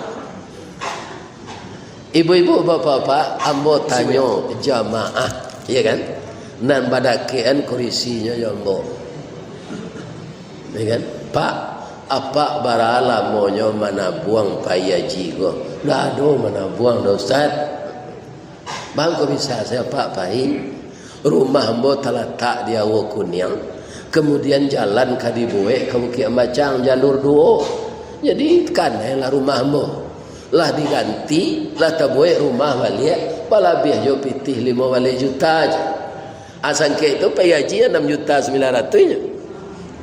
Ibu-ibu bapak-bapak ambo tanya jamaah, iya kan? Nan badakean kurisinya jambo. Iya kan? Pak, apa barala monyo mana buang payaji go? Dah ada mana buang dah Ustaz. Bang kau bisa saya Pak Pai. Rumah ambo terletak di Awo Kunyang. Kemudian jalan kadibuwe ke Bukit Macang jalur duo. Jadi kan lah rumah ambo. Lah diganti, lah tabuwe rumah balik. Palabih jo pitih 5 juta aja. Asangke itu payaji 6.900.000 nya.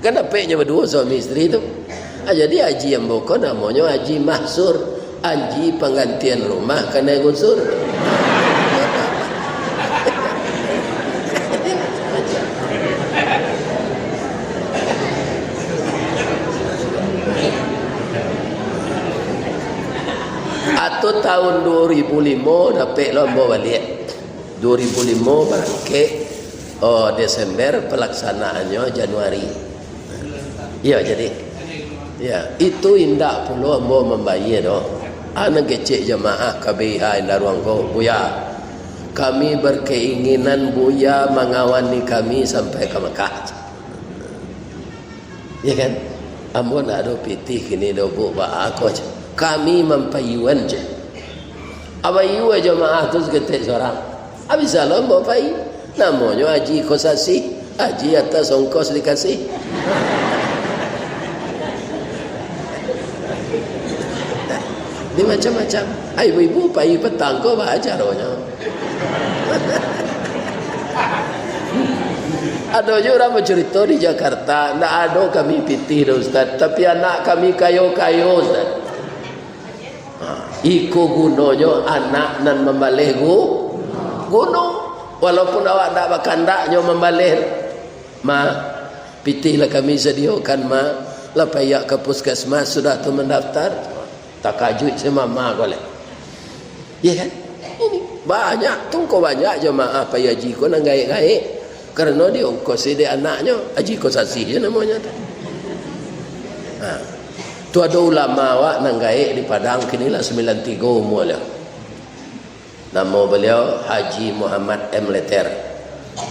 Kan dapatnya berdua suami istri itu. Jadi haji yang boko namanya haji mahsur. Haji penggantian rumah kena gusur. tahun 2005 dapat lomba balik. 2005 bangkit Desember, pelaksanaannya Januari. Ya, jadi ya itu indah pula mau membayar doh. Anak kecil jemaah KBH indah ruang kau buya. Kami berkeinginan buya mengawani kami sampai ke Mekah. Ya kan? Ambo nak ada pitih kini do bu ba aku aja. Kami mempayuan je. Abayu jemaah tu seketik seorang. Habis salam bawa pai. Namanya Haji Kosasi. Haji atas ongkos dikasih. Ini macam-macam. Ibu-ibu pai petang kau baca rohnya. Ada juga orang bercerita di Jakarta, tak ada kami pitih dah Ustaz, tapi anak kami kayo-kayo Ustaz. Iko gunanya anak nan membalih gunung. Walaupun awak tak bakandaknya membalih, pitihlah kami sediakan lah payah ke puskesmas sudah tu mendaftar. Tak kajut sama golek. Ya kan? Ini banyak, tunggu banyak jemaah payah jiko nang gaik-gaik. Kerana dia ongkos dia anaknya Haji Kosasi je namanya tu. Tu ada ulama awak nang gaik di Padang kini lah 93 umur lah. Nama beliau Haji Muhammad M. Leter.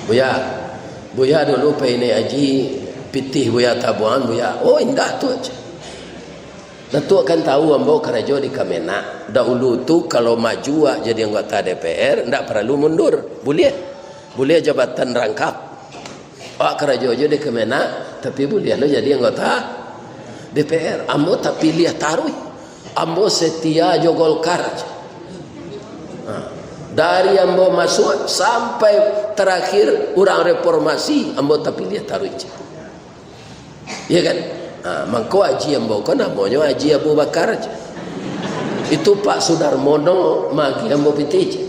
Buya dulu ini Haji pitih buya tabuan buya. Oh indah tu aja. Dan tu akan tahu ambo kerja di Kemenak. Dahulu tu kalau maju jadi anggota DPR ndak perlu mundur. Boleh jabatan rangkap. Awak kerja je di Kemenak tapi boleh lo jadi anggota DPR. Ambo tak pilih taruh. Ambo setia jo Golkar. Dari ambo masuk sampai terakhir orang reformasi ambo tak pilih taruh. Ya kan? Mangko Haji ambo kan namanya Haji Abu Bakar aja. Itu Pak Sudarmono magi ambo pitih.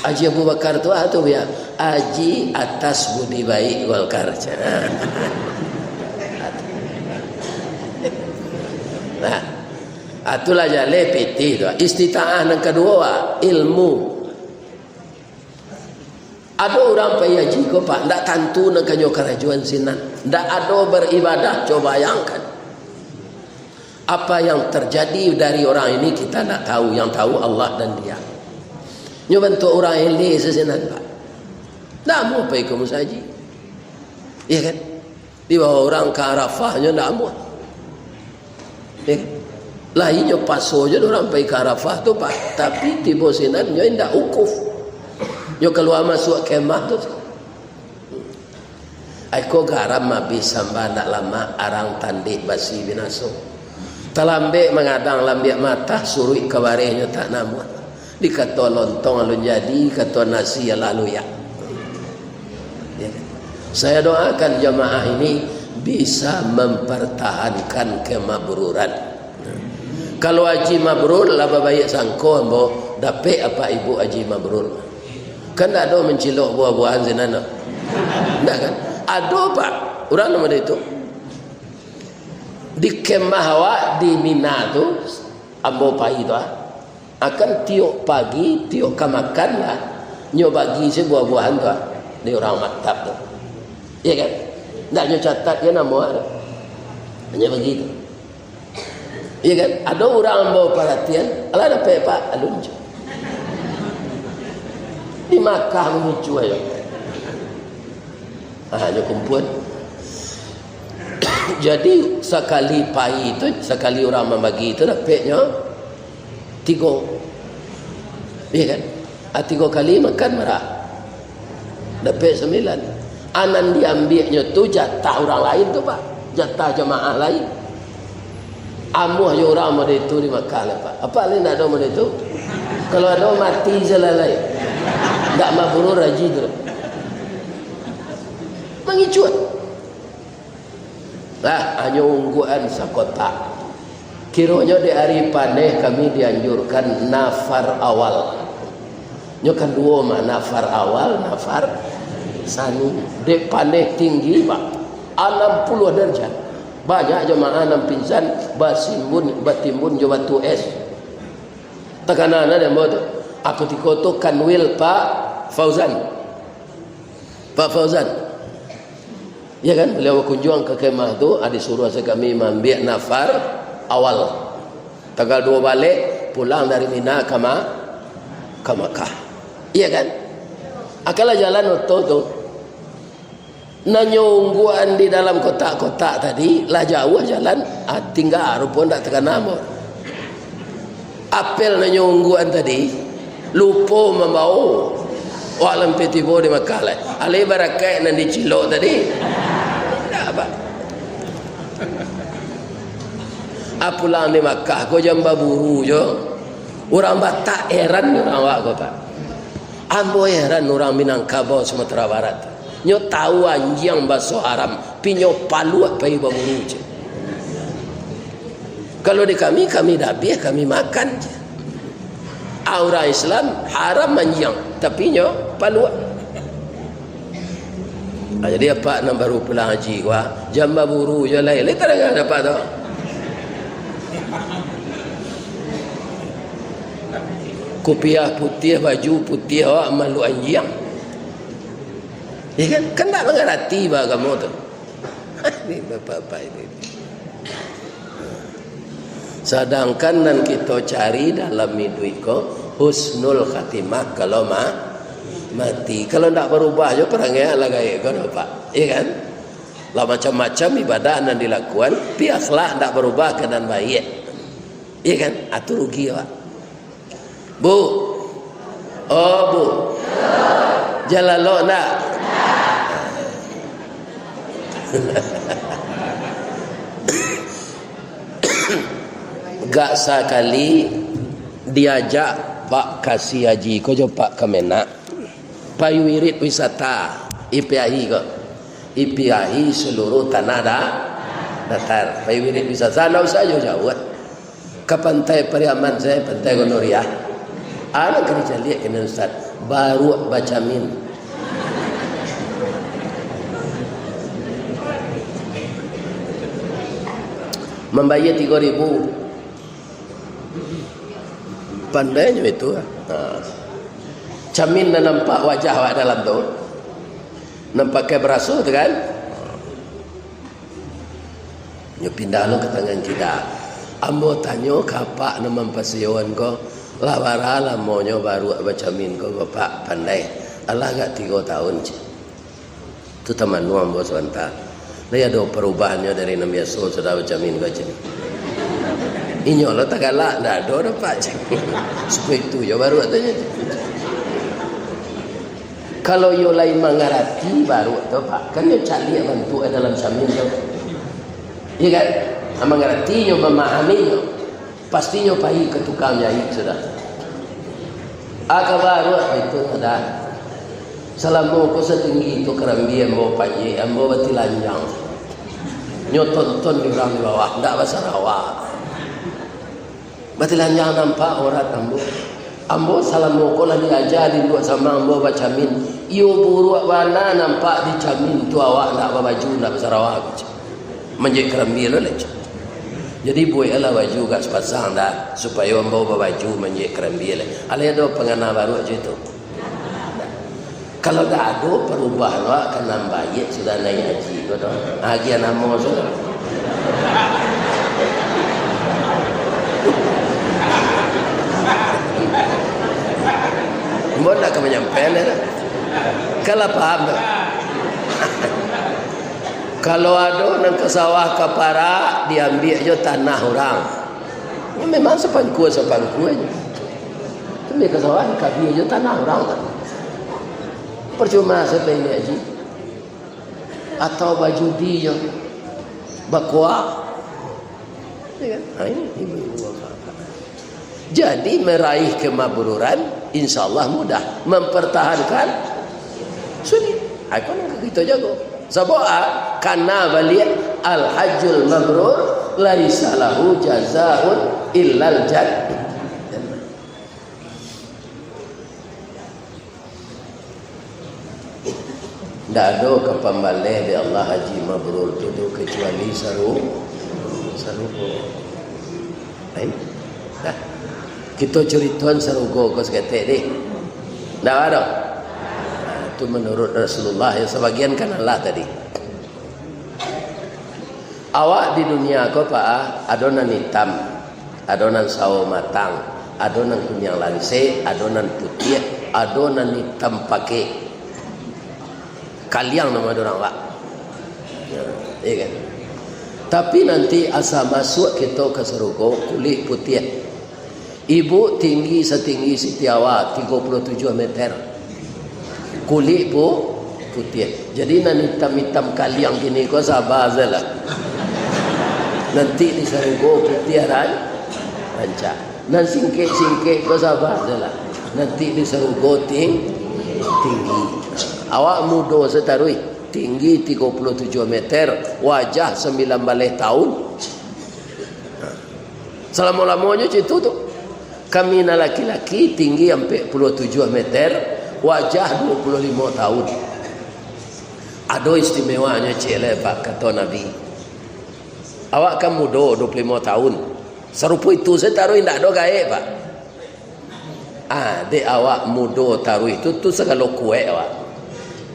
Haji Abu Bakar tu ya Haji atas budi baik Golkar. Nah, itulah jale pitih tu. Istitaah yang kedua ilmu. Ada orang payah jiko pak, ndak tantu nak kanyo kerajuan sinan, ndak ada beribadah. Coba bayangkan apa yang terjadi dari orang ini kita nak tahu, yang tahu Allah dan Dia. Nyo bentuk orang ini sesinan pak, ndak mau pergi ke musaji, iya kan? Di bawah orang ke Arafah nyo ndak mau, ya kan? Lainnya paso je orang pergi ke Arafah tu pak, tapi tiba sinan nyo ndak ukuf. Yo keluar masuk kemah tu. Aiko garam habis samba nak lama arang tandik basi binaso. Talambek mengadang lambek mata surui kabarehnya tak namun. Dikata lontong alun jadi, kata nasi lalu ya. Saya doakan jemaah ini bisa mempertahankan kemabruran. Kalau haji mabrur laba baik sangko ambo dapat apa ibu haji mabrur. Kan tak ada mencilok buah-buahan zinana. Tak kan? Ada pak. Orang nama dia itu. Di kemah awak di Mina tu. Ambo pagi tu akan tiok pagi, tiok kamakan lah. Nyo bagi si buah-buahan tu di orang maktab tu. Ya kan? Tak nyo catat dia nama ada. Hanya begitu. Ya kan? Ada orang ambo perhatian. Alah dapat pak. Alun je. Di Makkah menuju ayo. Hanya kumpul. Jadi sekali pai itu, sekali orang membagi itu dapatnya 3. Iya kan? 3 kali makan merah. Dapat 9. Anan diambilnya tu jatah orang lain tu pak. Jatah jemaah lain. Amuh je orang ada itu di Makkah lah pak. Apa lain ada ada itu? Kalau ada mati selalai. Tak mabrur haji tu. Mengicut. Lah hanya ungguan sakota. Kiranya di hari paneh kami dianjurkan nafar awal. Nyokan dua mah nafar awal, nafar sani. Dek paneh tinggi pak. 60 derajat. Banyak jemaah nam pinsan batimbun jo batu es. tekanan ada mau tu aku tikoto kanwil Pak Fauzan ya kan, beliau kunjung ke kemah tu ada suruh kami ambil nafar awal tanggal 2 balik pulang dari Mina ke Makkah, iya kan. Akalah jalan oto tu nanyungguan di dalam kotak-kotak tadi lah jauh jalan, tinggal pun tak tekan nama apel nanyungguan tadi lupa membawa walam petibo di Makkah lah alai barakai nan dicilok tadi apa pulang di Makkah ko jamba buru jo orang Batak heran orang awak kota ambo heran orang Minangkabau Sumatera Barat nyo tahu anjing bahasa haram pinyo palu apa ibu buru je. Kalau di kami dabi kami makan je. Aura Islam haram anjing tapi nyo palu. Jadi apa nak baru pulang haji gua jamba buru je lain tak ada dapat tu. Kopiah putih, baju putih awak malu anjing. Ya kan tak mengerti bah kamu tu. Ini bapak-bapak ini. Sedangkan nan kita cari dalam hidup ko husnul khatimah kalau mati. Kalau tak berubah je perangai lah gaya kau Pak. Ya kan? Lah macam-macam ibadah yang dilakukan, pi akhlak tak berubah keadaan baik. Ya kan? Atu rugi Pak. Bu. Oh Bu. Jalan lo nak. Gak sekali diajak Pak kasih haji ko jo Pak Kemenak payu wirid wisata IPAI ko IPAI seluruh tanah datar payu wirid wisata nak usah jauh-jauh ke pantai Pariaman saya pantai Gonoria anak kerja lihat kena Ustaz baru baca min membayar 3.000 pandainya itu camin dan nampak wajah awak dalam tu nampak kayak berasuh tu kan nyo pindah lo ke tangan kita ambo tanyo kapak nama pasion ko lawara lamonyo baru bacamin ko bapak pandai Allah gak 3 tahun je tu taman nu ambo sebentar dia ada perubahannya dari nama Yesus sudah bacamin ko je inyo lo tak galak dah ada dapat supaya itu ya baru katanya kalau yo lain mengerti baru tu Pak kan yo cari bantu dalam samin tu iya kan mengerti yo memahami yo pasti yo pergi ke tukang jahit sudah baru itu ada selama ko setinggi itu kerambi ambo panji ambo bati lanjang nyo tonton di orang di bawah ndak bahasa Sarawak batilan jangan nampak orang ambo salam moko lah diajarin dua sama ambo baca min iyo buruk mana nampak di camin tu awak nak baju nak Sarawak menjadi kerambi lo leh jadi boy ala baju kat sepasang dah supaya ambo baju menjadi kerambi leh ala ada pengana baru aja itu kalau dah ada perubahan awak kan nambah sudah naik haji kau tahu haji namo sudah Mbak nak menyampaikan kalau paham kalau ada nang ke sawah kapara diambil je tanah orang memang sepangku aja tapi ke sawah diambil je tanah orang percuma saya ini haji atau baju dia bakwa ini ibu-ibu jadi meraih kemabruran insyaallah mudah mempertahankan sulit aku nak kita jago sebab karena balik al hajjul mabrur laisa lahu jazaa'un illal jannah tidak ada kepambalih di Allah haji mabrur itu kecuali saru lain Kita cerituan serugo kau seketik ni. Tak ada. Itu menurut Rasulullah yang sebagian kan Allah tadi. Awak di dunia kau pak adonan hitam, adonan sawo matang, adonan kunyang langsir, adonan putih, adonan hitam pakai kaliang nama orang pak. Ya kan? Tapi nanti asal masuk kita ke serugo kulit putih. Ibu tinggi setinggi Siti Awak 37 meter. Kulit pun putih. Jadi nan hitam-hitam kaliang gini kau sabar sajalah. Nanti di serugo putih rancak. Nan singkit-singkit kau sabar sajalah. Nanti di serugo tinggi. Awak muda setarui tinggi 37 meter, wajah 19 tahun. Selama-lamanya itu tu. Kami na laki-laki tinggi sampai 27 meter, wajah 25 tahun. Ada istimewanya cik pak kata Nabi. Awak kan muda 25 tahun. Serupa itu saya taruh tidak ada gaib pak. Dek awak muda taruh itu tu segala kuat awak.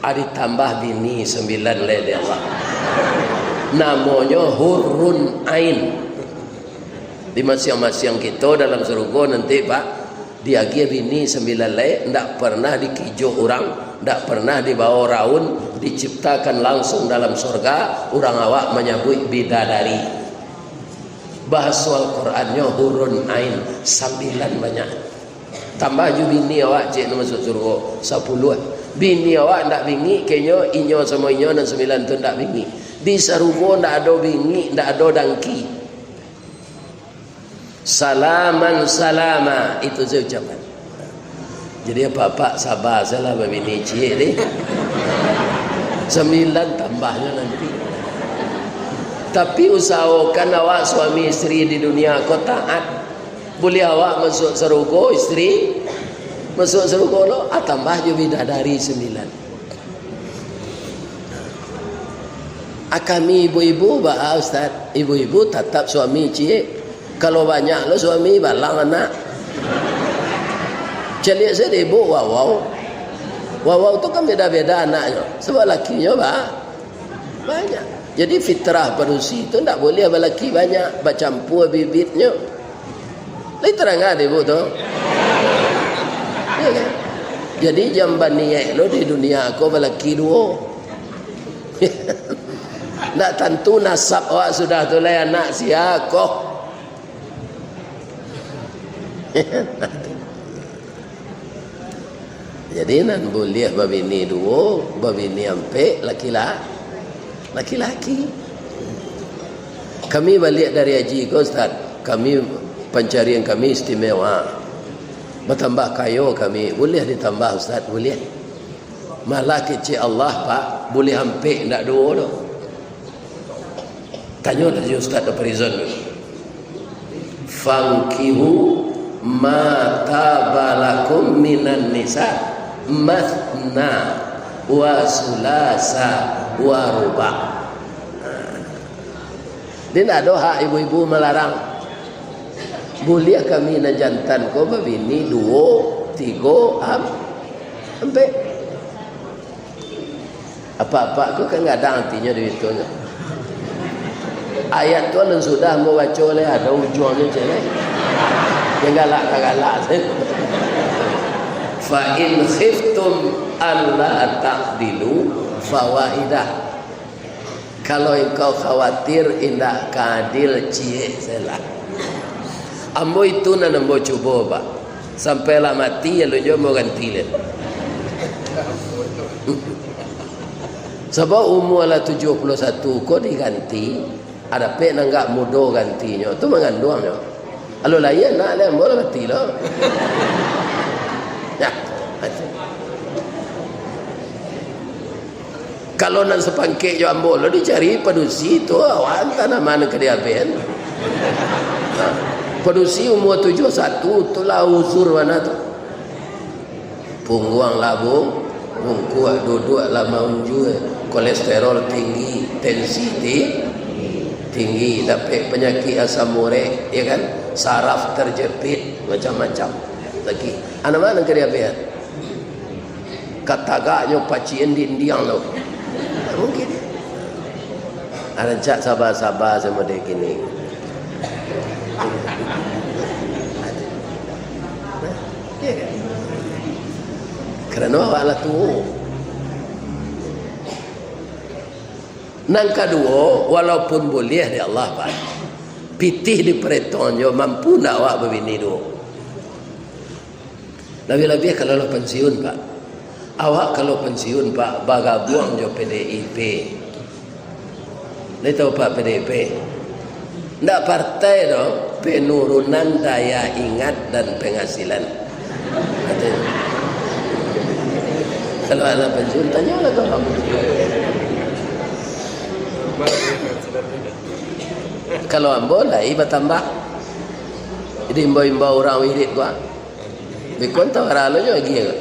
Ada tambah bini 9 lede awak. Namanya Hurun Ain. Di masing-masing kita dalam surga nanti pak diagi bini 9 lay, tidak pernah dikijo orang, tidak pernah dibawa raun, diciptakan langsung dalam surga. Orang awak menyebut bidadari. Bahasa Al-Qurannya Hurun Ain 9 banyak. Tambah ju bini awak cik masuk surga 10. Bini awak tidak bingi kayaknya inyo sama inyo dan 9 tu tidak bingi. Di surga tidak ada bingi, tidak ada dangki. Salaman salama itu saya ucapkan. Jadi apa-apa sabar salah bini cik ni. 9 tambahnya nanti. Tapi usahakan awak suami isteri di dunia kau taat. Boleh awak masuk surga isteri masuk surga lo, tambah je bidadari 9. Kami ibu-ibu bah ustaz, ibu-ibu tetap suami cik. Kalau banyak lo suami balang anak. Celik saya ibu wawau. Wawau tu kan beda-beda anaknya. Sebab lakinya banyak. Jadi fitrah manusia tu tak boleh lelaki banyak bercampur bibitnya. Lagi terang kan ibu tu? Ya kan? Jadi jamban niat lo di dunia aku lelaki 2. Tak tentu nasab awak sudah tu lah anak siapa. Jadi nan boleh babini 2, babini ampe laki-laki. Kami balik dari haji ke ustaz, kami pencarian kami istimewa. Bertambah kayo kami, boleh ditambah ustaz, boleh. Malah kecil Allah pak, boleh ampe ndak 2 tu. Tanya lagi ustaz di prison. Fankihu ma tabalakum minan nisa mathna wa sulasa wa ruba. Dia tak ada hak ibu-ibu melarang. Boleh kami na jantan ko babini 2, 3 sampai apa-apa ko kan enggak ada artinya di itu. Ayat tu yang sudah mau baca oleh ada ujungnya cek. Yang galak-galak fa in khiftum alla ta'dilu fawaidah. Kalau engkau khawatir indah keadil cie selah. Ambo itu nan ambo cuba pak. Sampailah mati ya lo mau ganti le. Sebab umur lah 71 kau diganti. Ada pe nanggak mudo gantinya. Tu mengandungnya. Kalau layan nak lah boleh mati lah. Ya. Kalau nak sepangkek jo ambo lo dicari padusi tu awan tanaman ke dia ben. Padusi umur 71 tu lah uzur mana tu. Pungguang labung, bungkuak duduk lama unju, kolesterol tinggi, tensi tinggi, dapat penyakit asam urat, ya kan, saraf terjepit, macam-macam lagi. Anak mana ke dia biar katagaknya pacien di indiang lo, mungkin ada cak sabar-sabar sama dia gini. Ya kan? Kerana awaklah tu. Nang kedua, walaupun boleh di Allah Pak, pitih di peretonyo mampu nak awak berbini dua. Lebih-lebih kalau lo pensiun Pak, awak kalau pensiun Pak bagabung jo PDIP. Ni tahu Pak PDIP? Ndak partai do penurunan daya ingat dan penghasilan. Kalau anak pensiun tanya lah kau. Kalau ambo lah iba tambah. Jadi imbau-imbau orang wirid gua. Bikon tahu aralo jo lagi ya.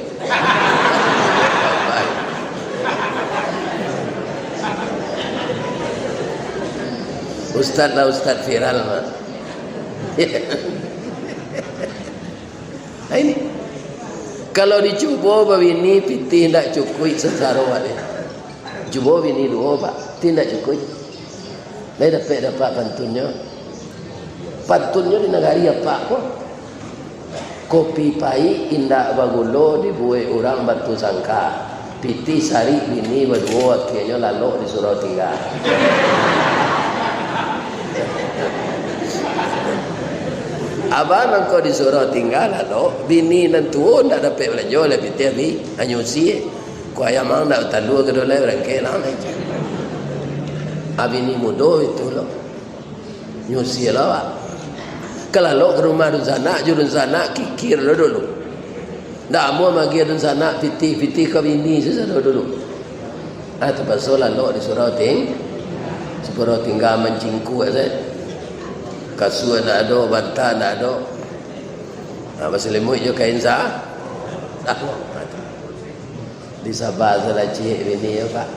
Ustaz lah ustaz viral mah. Nah ini kalau dicuba begini pitih tidak cukup sesaruh ada. Cuba begini dua Pak, tidak cukup. Lai dapat pantunnya. Pantunnya di negari apa kok? Kopi pai indak bagulo dibuat orang batu sangka. Pitih sari bini berdua akhirnya lalu disuruh tinggal. Abang engkau disuruh tinggal lalu bini nantu ndak dapat belanja oleh pitih ni anyusi. Kau ayam mang ndak talu ke dole rangke lah aja. Abini mudo itu loh. Nyusi lah Pak. Kalau lo ke rumah dun sana, jurun sana kikir lo dulu. Ndak mau magi dun sana pitih ke bini sesa dulu. Ah tu pasal lo disuruh tinggal mencingku aja. Kasut nak ada, bantal nak ada. Masa lemut je kain sah. Di Sabah salah cik bini ya Pak.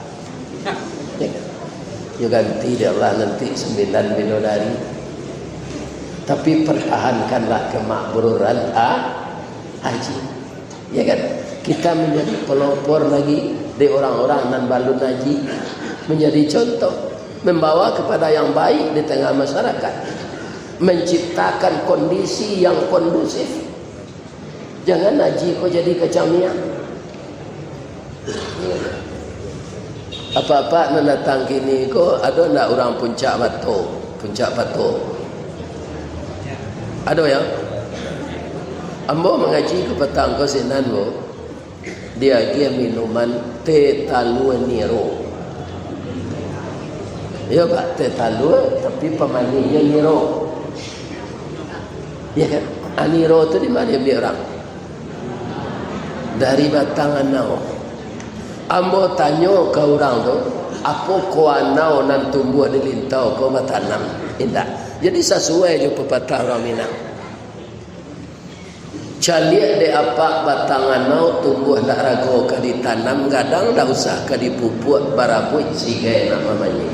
Ya ganti dia Allah nanti 9 bidadari. Tapi pertahankanlah kemakmuran haji. Ya kan? Kita menjadi pelopor lagi di orang-orang nan balun haji, menjadi contoh, membawa kepada yang baik di tengah masyarakat, menciptakan kondisi yang kondusif. Jangan haji kau jadi kecamian. Apa-apa nak datang kini kau ada nak orang puncak batu, ada ya? Ambo mengaji ke petang kau sinan bo, dia dia minuman teh talua niro. Ya Pak, teh talua tapi pemaninya niro. Ya kan? Niro tu di mana dia orang? Dari batang anau. Ambo tanya ke orang tu, apa kau anau nan tumbuh di lintau kau matanam? Indah. Jadi sesuai je pepatah orang Minang. Caliak de apa batang anau tumbuh dak rago ka ditanam gadang dak usah ka dipupuk barapui sigai nak mamanya.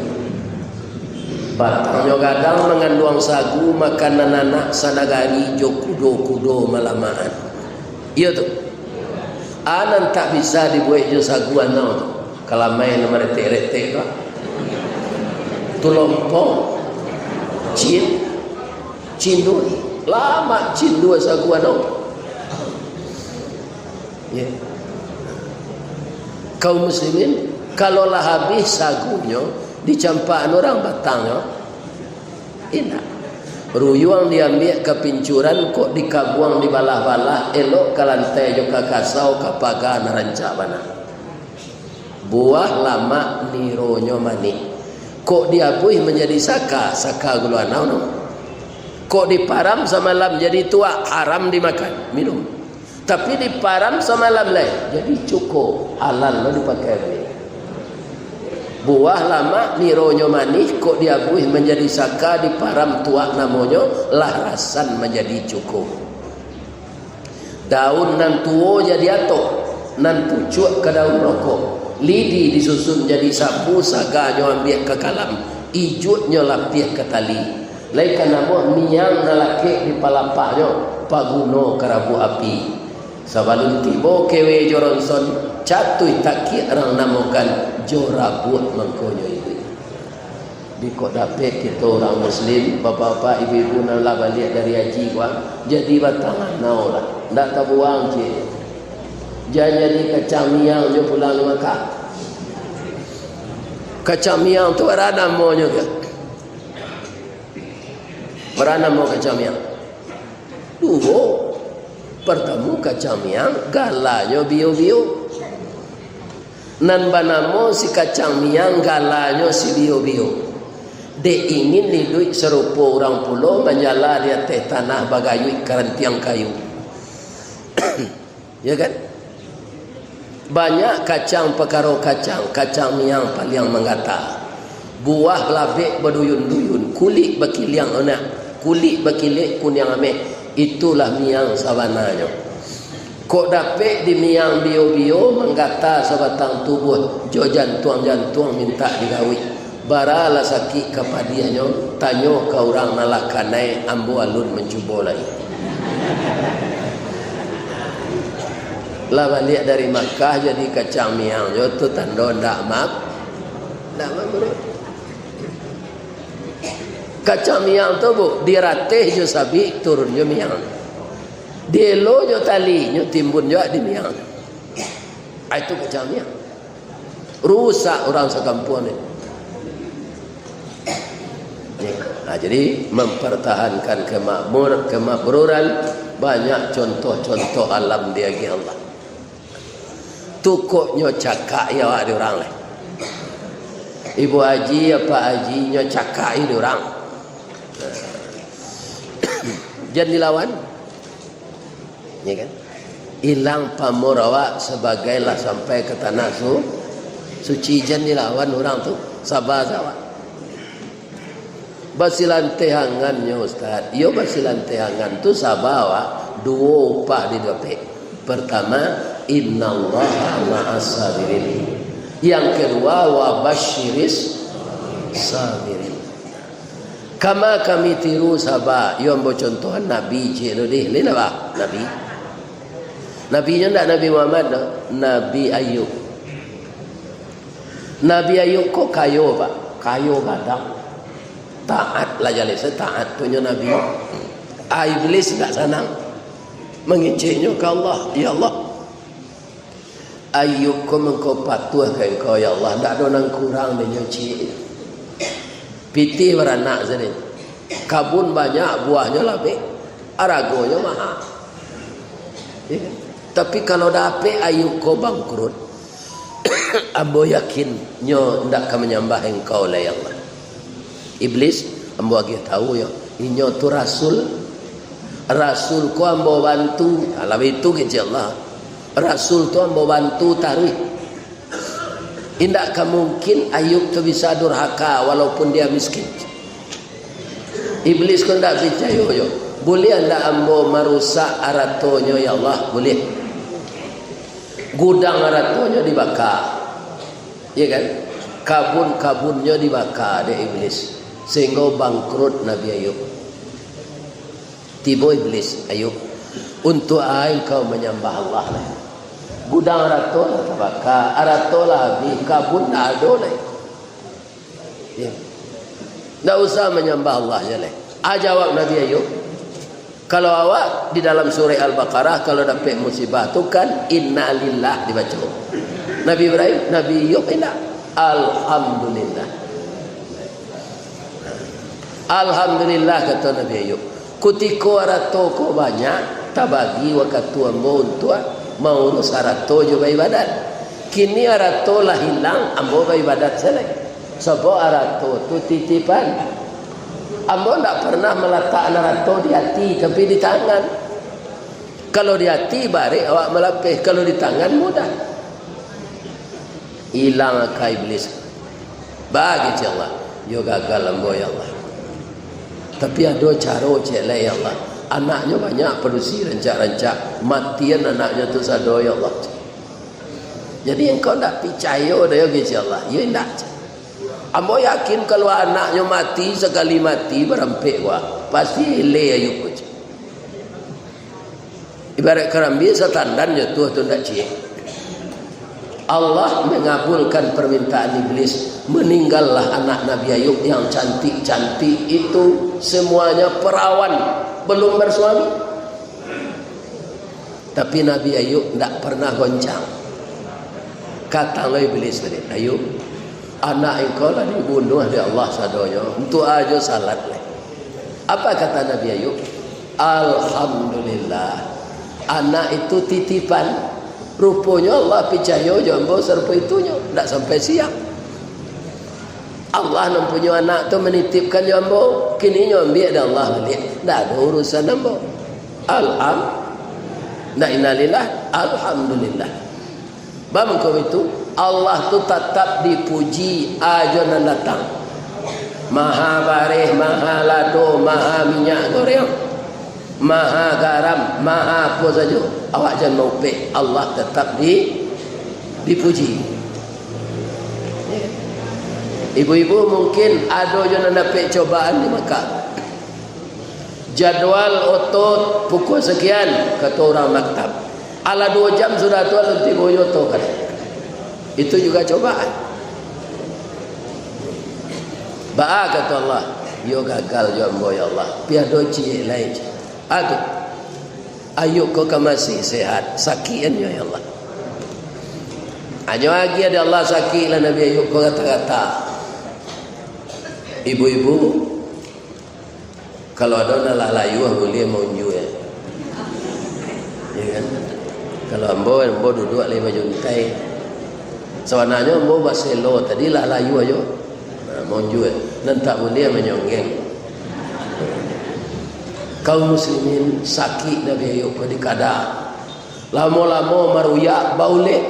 Batangnya gadang mengandung sagu makanan anak sadagari jo kudo-kudo malamaan. Iya tu. Anan tak bisa dibuat jo sagu anau tu. Kalau main nama retek-retek tu. Tulompong cindul lama cindu sagu anau. Ya. Kaum muslimin kalaulah habis sagunya dicampak orang batangnya enak. Ruyuang diambil ke pincuran kok dikabuang di balah-balah elok ke lantai juga kasau ke pagar narancak mana. Buah lama nironyo mani. Kok diapuih menjadi saka gula anau no. Kok diparam semalam jadi tua haram dimakan minum. Tapi diparam semalam lain jadi cukup halal lo dipakai ni. Buah lama nironyo manis kok diabuih menjadi saka diparam tua namanya larasan menjadi cukup. Daun nan tuo jadi atok nan pucuk ke daun rokok. Lidi disusun jadi sapu, saga nyo ambil ke kalam ijutnya lapih ke tali laikan namo miang nalake di palapahnya paguno karabu api sabalun tibo kewe joronson catui taki orang namokan jorabut mangkonyo itu di kok dapat kita orang muslim bapak-bapak ibu-ibu nak balik dari haji kuan jadi batangan nau lah ndak tabuang je jangan jadi kacang miang je pulang di Makkah kacang miang tu berada mau juga berada mau kacang miang pertama kacang miang galanya bio-bio nan banamo si kacang miang galanya si bio-bio dia ingin ni duit serupa orang pulau menyala di atas tanah bagayui kerantiang kayu ya kan banyak kacang perkara kacang miang paling menggata buah labik berduyun-duyun kulit berkiliang anak kulit berkilik kuning ameh itulah miang sabananya kok dapat di miang bio-bio menggata sebatang tubuh jo jantung minta digawi baralah sakit kepadianya tanya ke orang nalakanai ambo alun mencuba lagi lah balik dari Makkah jadi kacang miang tu tanda ndak mak bro kacang miang tu bu diratih jo sabi turun jo miang delo jo tali nyo timbun jo di miang itu kacang miang rusak orang sekampung ni. Nah, jadi mempertahankan kemakmuran banyak contoh-contoh alam dia bagi Allah. Tukuknya cakak ya ada orang lain. Ibu haji apa haji nya cakak ini orang. Jangan dilawan. Ya kan? Hilang pamor awak sebagailah sampai ke tanah suci jangan dilawan orang tu. Sabar awak. Basilantehangannya Ustaz. Yo basilantehangan tu sabawa dua upah di dapat. Pertama, innallaha ma'as sabirin. Yang kedua, wa basyiris sabirin. Kama kami tiru sabar. Yo ambo contohan Nabi je lo deh. Lain apa? Nabi nya ndak Nabi Muhammad dah. Nabi Ayub. Nabi Ayub kok kayo Pak? Kayo badak. Taat lah jalan taat punya Nabi. Iblis tak senang menginciknya ke Allah. Ya Allah, Ayub kau mengkau patuh ke engkau ya Allah, tak ada orang kurang dia nyuci. Piti beranak jadi kabun banyak buahnya lebih aragonya mahal ya. Tapi kalau dapat Ayub kau bangkrut ambo yakin nyo ndak akan menyembah engkau lah ya Allah. Iblis ambo agi tahu ya inyo tu rasul ko ambo bantu ala itu ke Allah rasul tu ambo bantu tarik indak mungkin Ayub tu bisa durhaka walaupun dia miskin. Iblis ko ndak percaya yo boleh anda ambo merusak aratonyo ya Allah boleh gudang aratonyo dibakar ya kan kabun-kabunnya dibakar dia Iblis sehingga bangkrut Nabi Ayub. Tiba Iblis Ayub untuk kau menyembah Allah lah. Gudang arato lah terbakar, arato lah habis, kabun tak ada lah. Ya. Tak usah menyembah Allah je lah. Jawab Nabi Ayub. Kalau awak di dalam surah Al-Baqarah kalau dapat musibah tu kan inna lillah dibaca. Nabi Ibrahim, Nabi Ayub tidak. Alhamdulillah. Alhamdulillah kata Nabi Ayub. Kutiko arato ko banyak tabagi wakatu ambo untuk mau urus arato juga ibadat. Kini arato lah hilang ambo ibadat selek. Sebab arato tu titipan. Ambo tak pernah meletak arato di hati tapi di tangan. Kalau di hati bari awak melapih, kalau di tangan mudah. Hilang ke Iblis. Bagi Allah. Yo gagal ambo ya Allah. Tapi ada cara cek lah ya Allah. Anaknya banyak produksi rancak-rancak. Matian anaknya tu sado ya Allah. Jadi engkau tak percaya dia ya Allah. Ya tak. Ambo yakin kalau anaknya mati, sekali mati berampek gua, pasti le Ayub aja. Ibarat kerambi setandan jatuh tu ndak cie. Allah mengabulkan permintaan iblis, meninggallah anak Nabi Ayub yang cantik-cantik itu, semuanya perawan, belum bersuami. Tapi Nabi Ayub ndak pernah goncang. Kata iblis tadi, Ayub, anak engkau lah dibunuh oleh Allah sadonya, untuk aja salat lah. Apa kata Nabi Ayub? Alhamdulillah, anak itu titipan. Rupanya Allah percaya jambo serba itunya, tak sampai siang. Allah mempunyai anak tu menitipkan jambo, kini nyambil dah Allah balik. Tak ada urusan jambo. Alhamdulillah. Bangko itu Allah tu tetap dipuji aja nan datang. Maha barih, maha lado, maha minyak goreng, maha garam, maha apa saja. Awak jangan mau pek, Allah tetap dipuji. Ibu-ibu mungkin ada yang dapat cobaan di Makkah. Jadual otot pukul sekian, kata orang maktab. Ala 2 jam sudah tu nanti boyo tu kan. Itu juga cobaan. Ba'a kata Allah, yo gagal yo ambo ya Allah. Piado cie lain. Aku Ayub kau masih sehat, sakiannya ya Allah. Hanya lagi ada Allah sakit lah Nabi Ayub kau kata-kata. Ibu-ibu kalau ada nak layu boleh mau jual. Ya kan? Kalau ambo duduk lagi baju untai. Sebenarnya ambo baselo tadi lah layu aja. Mau jual. Dan tak boleh menyonggeng. Kaum muslimin sakit Nabi Ayub di kada. Lama-lama maruyak baulek.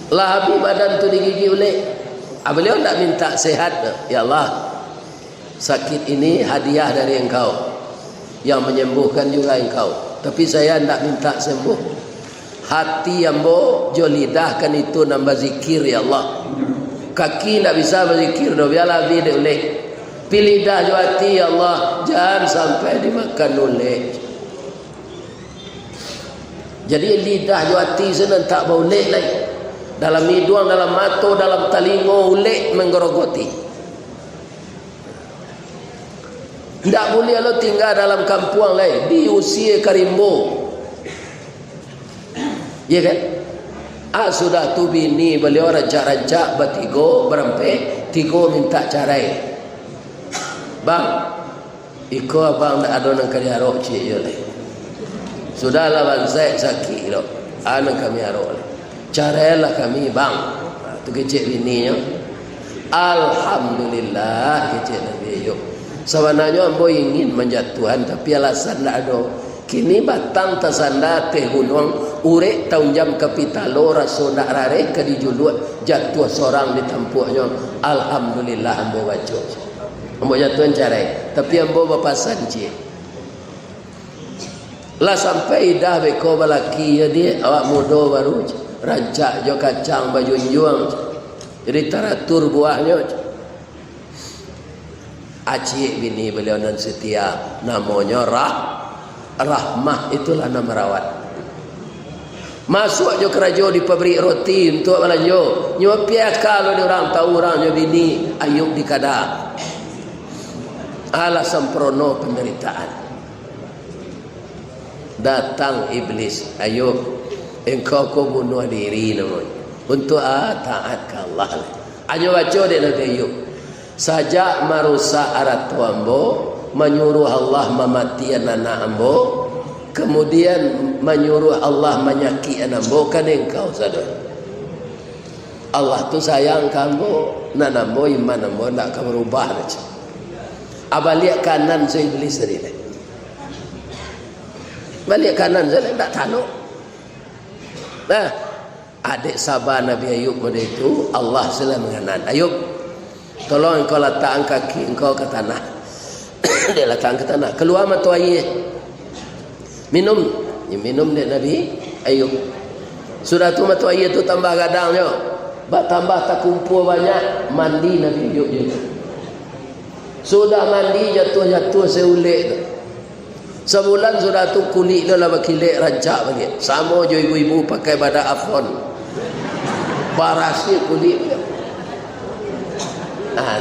Lah habis badan tu digigit oleh. Beliau tak minta sehat. Ya Allah, sakit ini hadiah dari engkau, yang menyembuhkan juga engkau. Tapi saya tak minta sembuh. Hati ambo jo lidah kan itu nambah zikir ya Allah. Kaki tak bisa berzikir do biarlah bide oleh. Pilih dah jo hati ya Allah, jangan sampai dimakan oleh. Jadi lidah jo hati senang tak boleh lagi. Dalam hidung, dalam mata, dalam telinga ulek menggerogoti. Tidak boleh lo tinggal dalam kampung lain diusia karimbo. Ya kan? Sudah tu bini beliau rancak-rancak bertiga berempat, 3 minta carai. Bang, iko abang tak ada nang kali arok cik je lah. Sudahlah bang Zaid sakit lo. Nang kami arok lah. Carailah kami bang. Tu kecik bininya. Alhamdulillah kecik Nabi Ayub. Sebenarnya ambo ingin menjatuhan tapi alasan tak ada. Kini batang tersandar teh gunung urek tahun jam kapitalo rasul nak rarek ke dijuluk jatuh seorang di tampuknya. Alhamdulillah ambo baca. Ambo jatuhan carai. Tapi ambo berpasan cik. Lah sampai dah beko balaki ya dia awak muda baru cik. Rancak jo kacang baju juang. Jadi teratur buahnya. Acik bini beliau nan setia, namanya Rahmah, itulah nama rawat. Masuk jo kerja di pabrik roti untuk belanja. Nyopia kalau dia orang tahu orangnya bini Ayub di kada. Ala sempurna penderitaan. Datang iblis, Ayub, engkau kau bunuh diri namanya. Untuk taat ke Allah. Hanya baca dia Nabi Ayub. Sajak marusak arat ambo, menyuruh Allah mematikan anak ambo, kemudian menyuruh Allah menyakiti ambo, kan engkau sadar. Allah tu sayang kamu, nak ambo iman ambo nak kamu berubah aja. Abalik kanan saya iblis tadi. Balik kanan saya tak tanuk. Nah, adik sabar Nabi Ayub pada itu Allah sila menganan. Ayub, tolong engkau letakkan kaki engkau ke tanah. Dia letakkan ke tanah. Keluar mata air. Minum. Minum dia Nabi Ayub. Sudah tu mata air tu tambah gadangnya. tambah tak kumpul banyak, mandi Nabi yuk je. Sudah mandi jatuh seulik tu. Sebulan sudah tu kulit dia lah berkilik rancak balik. Sama je ibu-ibu pakai badak afron. Barasi kulit dia.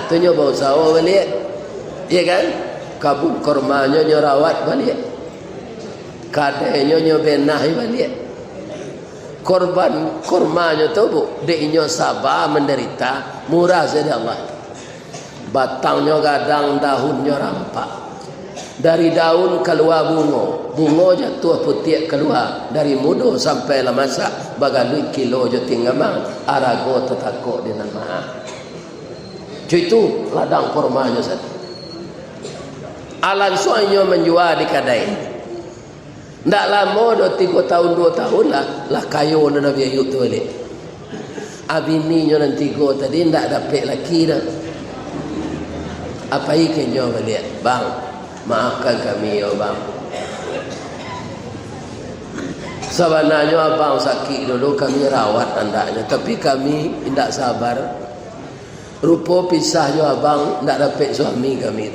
Tu nyo bau sawo balik. Ya kan? Kabut kormanya nyo rawat balik. Kadenya nyo benah balik. Korban kormanya tu bu, deknya sabar menderita, murah saja Allah. Batangnya gadang, daunnya rampak. Dari daun keluar bunga jatuh putih keluar. Dari muda sampai lah masak, bagai kilo je tinggal mang, arago tetakok di nama. Itu ladang kormanya saja. Alan suanya menjual di kedai. Tak lama dah 3 tahun 2 tahun lah kayu na Nabi Ayub tu balik. Abininya nanti 3 tadi tak dapat laki dah. Apa ikannya balik? Bang, maafkan kami ya bang. Sebenarnya abang sakit dulu kami rawat andaknya, tapi kami tidak sabar. Rupa pisahnya abang tidak dapat suami kami.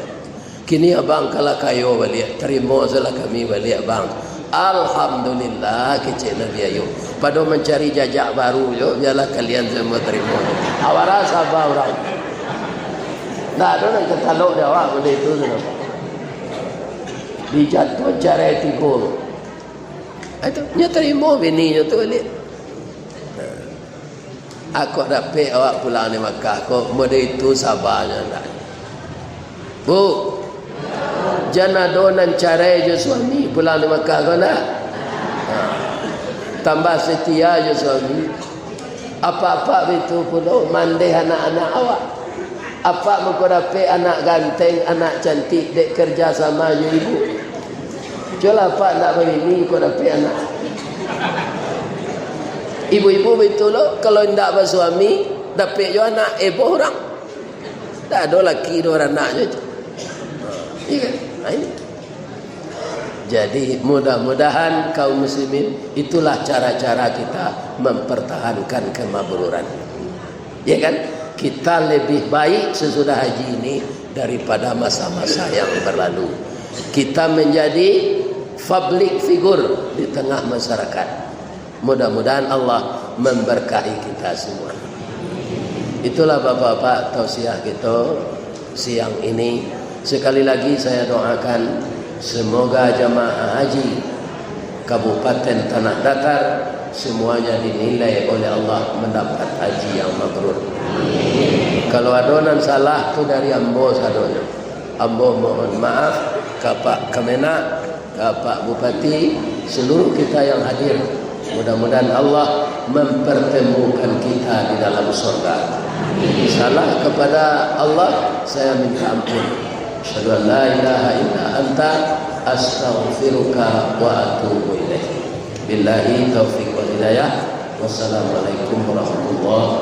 Kini abang kalau kayu balik, terima salah kami balik abang. Alhamdulillah kecil Nabi Ayub. Pada mencari jajak baru je, biarlah kalian semua terima. Awak sabar orang. Tak ada nak ketaluk dia awak benda itu. Dijatuh cara 3. Itu nya terima bini nya tu balik. Aku dapat awak pulang di Makkah. Kau benda itu sabarnya nak. Bu, jangan donan cara je suami pulang di Makkah kau nak. Tambah setia je suami. Apa-apa itu pun mandeh anak-anak awak. Apa muka dapat anak ganteng, anak cantik, dek kerja sama je ibu. Jualah apa nak berini kau dapat anak. Ibu-ibu betul loh, kalau tidak bersuami, dapat je anak ibu orang. Tak ada laki dua anak je. Iya kan? Ini. Jadi mudah-mudahan kaum muslimin itulah cara-cara kita mempertahankan kemabruran. Ya kan? Kita lebih baik sesudah haji ini daripada masa-masa yang berlalu. Kita menjadi public figure di tengah masyarakat. Mudah-mudahan Allah memberkahi kita semua. Itulah bapak-bapak tausiah kita siang ini. Sekali lagi saya doakan semoga jamaah haji Kabupaten Tanah Datar semuanya dinilai oleh Allah mendapat haji yang mabrur. Kalau adonan salah tu dari ambo sadonya. Ambo mohon maaf ke Pak Kemenak, ke Pak Bupati, seluruh kita yang hadir. Mudah-mudahan Allah mempertemukan kita di dalam surga. Salah kepada Allah saya minta ampun. Asyhadu an la ilaha illa anta astaghfiruka wa atubu ilaik. Billahi taufiq wal hidayah. Wassalamualaikum warahmatullahi